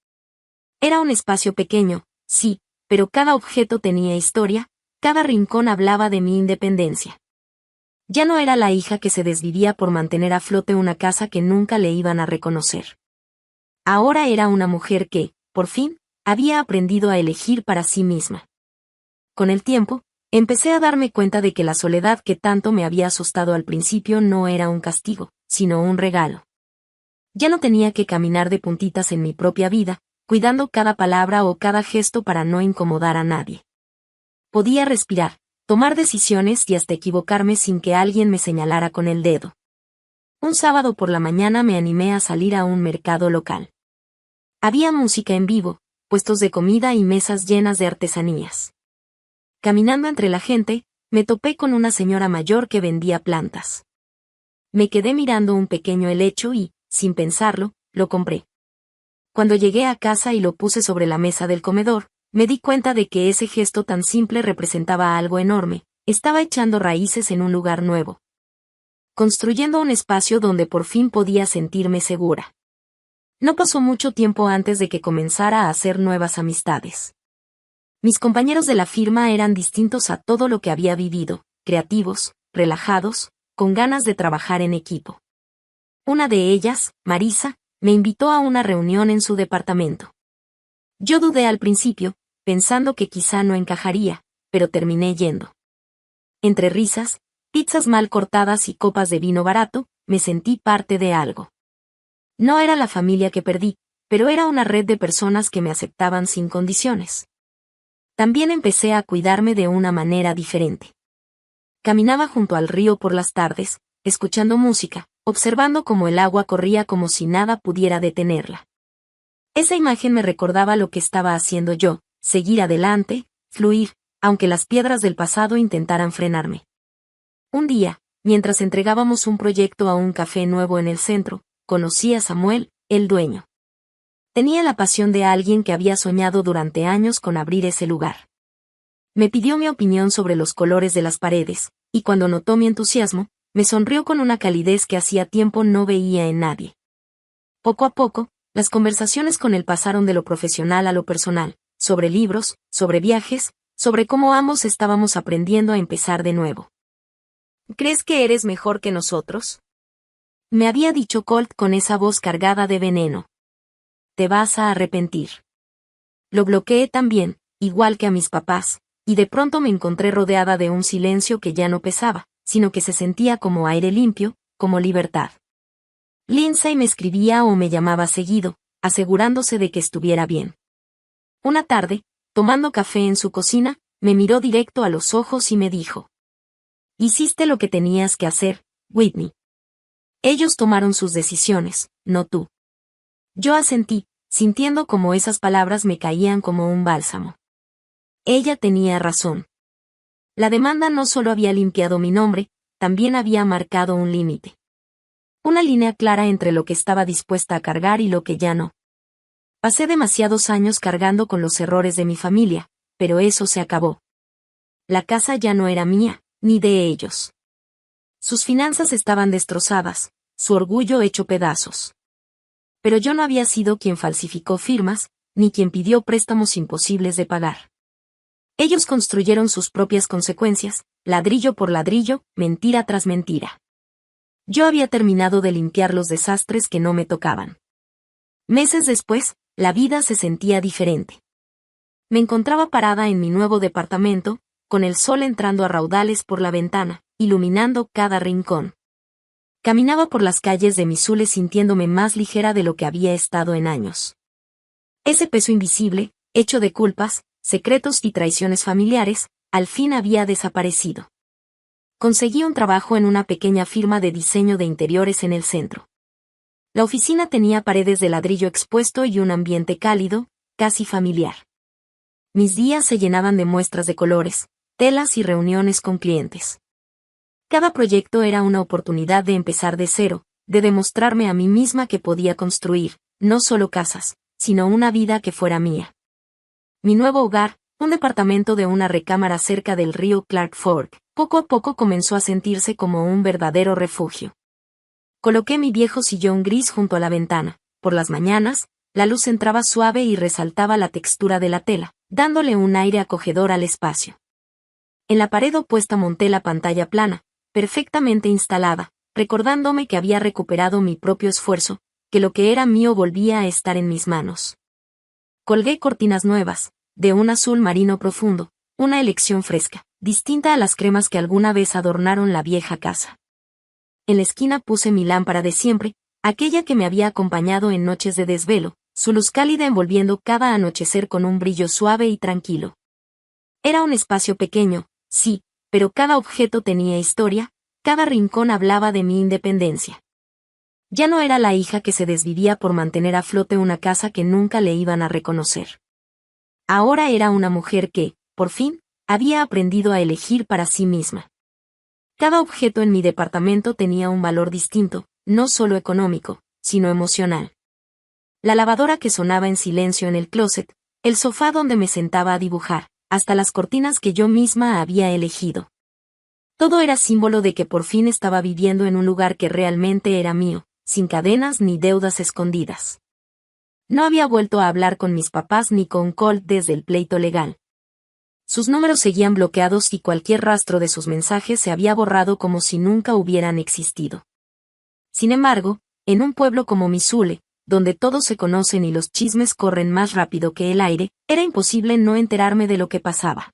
Era un espacio pequeño, sí, pero cada objeto tenía historia, cada rincón hablaba de mi independencia. Ya no era la hija que se desvivía por mantener a flote una casa que nunca le iban a reconocer. Ahora era una mujer que, por fin, había aprendido a elegir para sí misma. Con el tiempo, empecé a darme cuenta de que la soledad que tanto me había asustado al principio no era un castigo, sino un regalo. Ya no tenía que caminar de puntitas en mi propia vida, cuidando cada palabra o cada gesto para no incomodar a nadie. Podía respirar, tomar decisiones y hasta equivocarme sin que alguien me señalara con el dedo. Un sábado por la mañana me animé a salir a un mercado local. Había música en vivo, puestos de comida y mesas llenas de artesanías. Caminando entre la gente, me topé con una señora mayor que vendía plantas. Me quedé mirando un pequeño helecho y, sin pensarlo, lo compré. Cuando llegué a casa y lo puse sobre la mesa del comedor, me di cuenta de que ese gesto tan simple representaba algo enorme, estaba echando raíces en un lugar nuevo. Construyendo un espacio donde por fin podía sentirme segura. No pasó mucho tiempo antes de que comenzara a hacer nuevas amistades. Mis compañeros de la firma eran distintos a todo lo que había vivido, creativos, relajados, con ganas de trabajar en equipo. Una de ellas, Marisa, me invitó a una reunión en su departamento. Yo dudé al principio, pensando que quizá no encajaría, pero terminé yendo. Entre risas, pizzas mal cortadas y copas de vino barato, me sentí parte de algo. No era la familia que perdí, pero era una red de personas que me aceptaban sin condiciones. También empecé a cuidarme de una manera diferente. Caminaba junto al río por las tardes, escuchando música, observando cómo el agua corría como si nada pudiera detenerla. Esa imagen me recordaba lo que estaba haciendo yo, seguir adelante, fluir, aunque las piedras del pasado intentaran frenarme. Un día, mientras entregábamos un proyecto a un café nuevo en el centro, conocí a Samuel, el dueño. Tenía la pasión de alguien que había soñado durante años con abrir ese lugar. Me pidió mi opinión sobre los colores de las paredes, y cuando notó mi entusiasmo, me sonrió con una calidez que hacía tiempo no veía en nadie. Poco a poco, las conversaciones con él pasaron de lo profesional a lo personal, sobre libros, sobre viajes, sobre cómo ambos estábamos aprendiendo a empezar de nuevo. ¿Crees que eres mejor que nosotros?, me había dicho Colt con esa voz cargada de veneno. Te vas a arrepentir. Lo bloqueé también, igual que a mis papás, y de pronto me encontré rodeada de un silencio que ya no pesaba, sino que se sentía como aire limpio, como libertad. Lindsay me escribía o me llamaba seguido, asegurándose de que estuviera bien. Una tarde, tomando café en su cocina, me miró directo a los ojos y me dijo: hiciste lo que tenías que hacer, Whitney. Ellos tomaron sus decisiones, no tú. Yo asentí, sintiendo como esas palabras me caían como un bálsamo. Ella tenía razón. La demanda no solo había limpiado mi nombre, también había marcado un límite. Una línea clara entre lo que estaba dispuesta a cargar y lo que ya no. Pasé demasiados años cargando con los errores de mi familia, pero eso se acabó. La casa ya no era mía, ni de ellos. Sus finanzas estaban destrozadas, su orgullo hecho pedazos. Pero yo no había sido quien falsificó firmas, ni quien pidió préstamos imposibles de pagar. Ellos construyeron sus propias consecuencias, ladrillo por ladrillo, mentira tras mentira. Yo había terminado de limpiar los desastres que no me tocaban. Meses después, la vida se sentía diferente. Me encontraba parada en mi nuevo departamento, con el sol entrando a raudales por la ventana, iluminando cada rincón. Caminaba por las calles de Missoula sintiéndome más ligera de lo que había estado en años. Ese peso invisible, hecho de culpas, secretos y traiciones familiares, al fin había desaparecido. Conseguí un trabajo en una pequeña firma de diseño de interiores en el centro. La oficina tenía paredes de ladrillo expuesto y un ambiente cálido, casi familiar. Mis días se llenaban de muestras de colores, telas y reuniones con clientes. Cada proyecto era una oportunidad de empezar de cero, de demostrarme a mí misma que podía construir, no solo casas, sino una vida que fuera mía. Mi nuevo hogar, un departamento de una recámara cerca del río Clark Fork, poco a poco comenzó a sentirse como un verdadero refugio. Coloqué mi viejo sillón gris junto a la ventana. Por las mañanas, la luz entraba suave y resaltaba la textura de la tela, dándole un aire acogedor al espacio. En la pared opuesta monté la pantalla plana, perfectamente instalada, recordándome que había recuperado mi propio esfuerzo, que lo que era mío volvía a estar en mis manos. Colgué cortinas nuevas, de un azul marino profundo, una elección fresca, distinta a las cremas que alguna vez adornaron la vieja casa. En la esquina puse mi lámpara de siempre, aquella que me había acompañado en noches de desvelo, su luz cálida envolviendo cada anochecer con un brillo suave y tranquilo. Era un espacio pequeño, sí, pero cada objeto tenía historia, cada rincón hablaba de mi independencia. Ya no era la hija que se desvivía por mantener a flote una casa que nunca le iban a reconocer. Ahora era una mujer que, por fin, había aprendido a elegir para sí misma. Cada objeto en mi departamento tenía un valor distinto, no solo económico, sino emocional. La lavadora que sonaba en silencio en el closet, el sofá donde me sentaba a dibujar, hasta las cortinas que yo misma había elegido. Todo era símbolo de que por fin estaba viviendo en un lugar que realmente era mío, sin cadenas ni deudas escondidas. No había vuelto a hablar con mis papás ni con Colt desde el pleito legal. Sus números seguían bloqueados y cualquier rastro de sus mensajes se había borrado como si nunca hubieran existido. Sin embargo, en un pueblo como Missoula, donde todos se conocen y los chismes corren más rápido que el aire, era imposible no enterarme de lo que pasaba.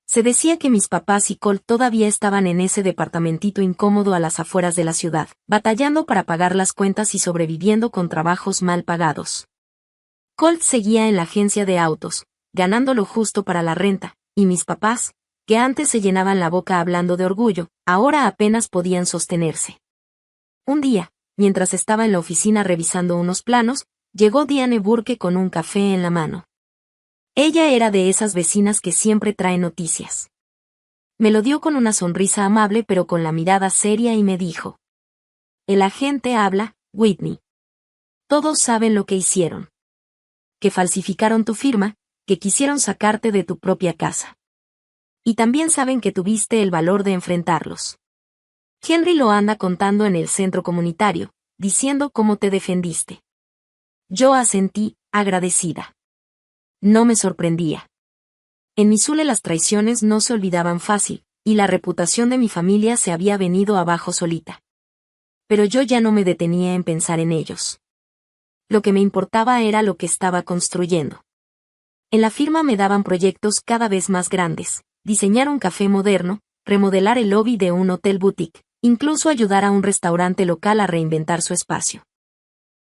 Se decía que mis papás y Colt todavía estaban en ese departamentito incómodo a las afueras de la ciudad, batallando para pagar las cuentas y sobreviviendo con trabajos mal pagados. Colt seguía en la agencia de autos, ganando lo justo para la renta, y mis papás, que antes se llenaban la boca hablando de orgullo, ahora apenas podían sostenerse. Un día, mientras estaba en la oficina revisando unos planos, llegó Diane Burke con un café en la mano. Ella era de esas vecinas que siempre trae noticias. Me lo dio con una sonrisa amable pero con la mirada seria y me dijo: "El agente habla, Whitney. Todos saben lo que hicieron. Que falsificaron tu firma, que quisieron sacarte de tu propia casa. Y también saben que tuviste el valor de enfrentarlos. Henry lo anda contando en el centro comunitario, diciendo cómo te defendiste". Yo asentí, agradecida. No me sorprendía. En Missoula las traiciones no se olvidaban fácil, y la reputación de mi familia se había venido abajo solita. Pero yo ya no me detenía en pensar en ellos. Lo que me importaba era lo que estaba construyendo. En la firma me daban proyectos cada vez más grandes, diseñar un café moderno, remodelar el lobby de un hotel boutique, incluso ayudar a un restaurante local a reinventar su espacio.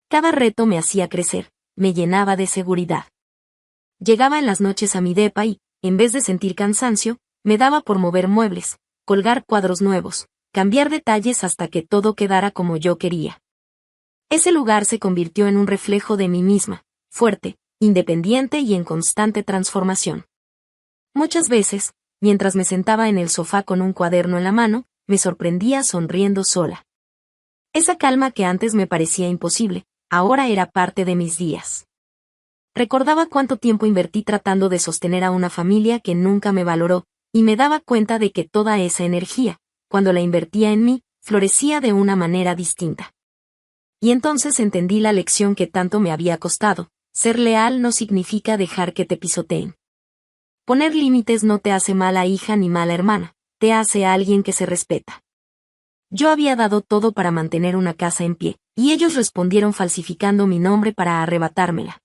Cada reto me hacía crecer, me llenaba de seguridad. Llegaba en las noches a mi depa y, en vez de sentir cansancio, me daba por mover muebles, colgar cuadros nuevos, cambiar detalles hasta que todo quedara como yo quería. Ese lugar se convirtió en un reflejo de mí misma, fuerte, independiente y en constante transformación. Muchas veces, mientras me sentaba en el sofá con un cuaderno en la mano, me sorprendía sonriendo sola. Esa calma que antes me parecía imposible, ahora era parte de mis días. Recordaba cuánto tiempo invertí tratando de sostener a una familia que nunca me valoró, y me daba cuenta de que toda esa energía, cuando la invertía en mí, florecía de una manera distinta. Y entonces entendí la lección que tanto me había costado: ser leal no significa dejar que te pisoteen. Poner límites no te hace mala hija ni mala hermana, te hace alguien que se respeta. Yo había dado todo para mantener una casa en pie, y ellos respondieron falsificando mi nombre para arrebatármela.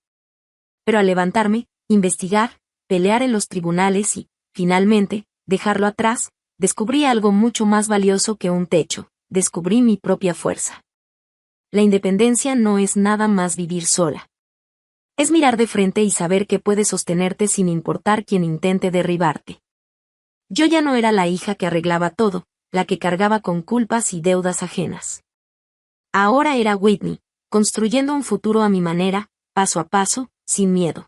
Pero al levantarme, investigar, pelear en los tribunales y, finalmente, dejarlo atrás, descubrí algo mucho más valioso que un techo: descubrí mi propia fuerza. La independencia no es nada más vivir sola. Es mirar de frente y saber que puedes sostenerte sin importar quién intente derribarte. Yo ya no era la hija que arreglaba todo, la que cargaba con culpas y deudas ajenas. Ahora era Whitney, construyendo un futuro a mi manera, paso a paso, sin miedo.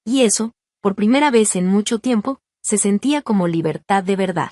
Y eso, por primera vez en mucho tiempo, se sentía como libertad de verdad.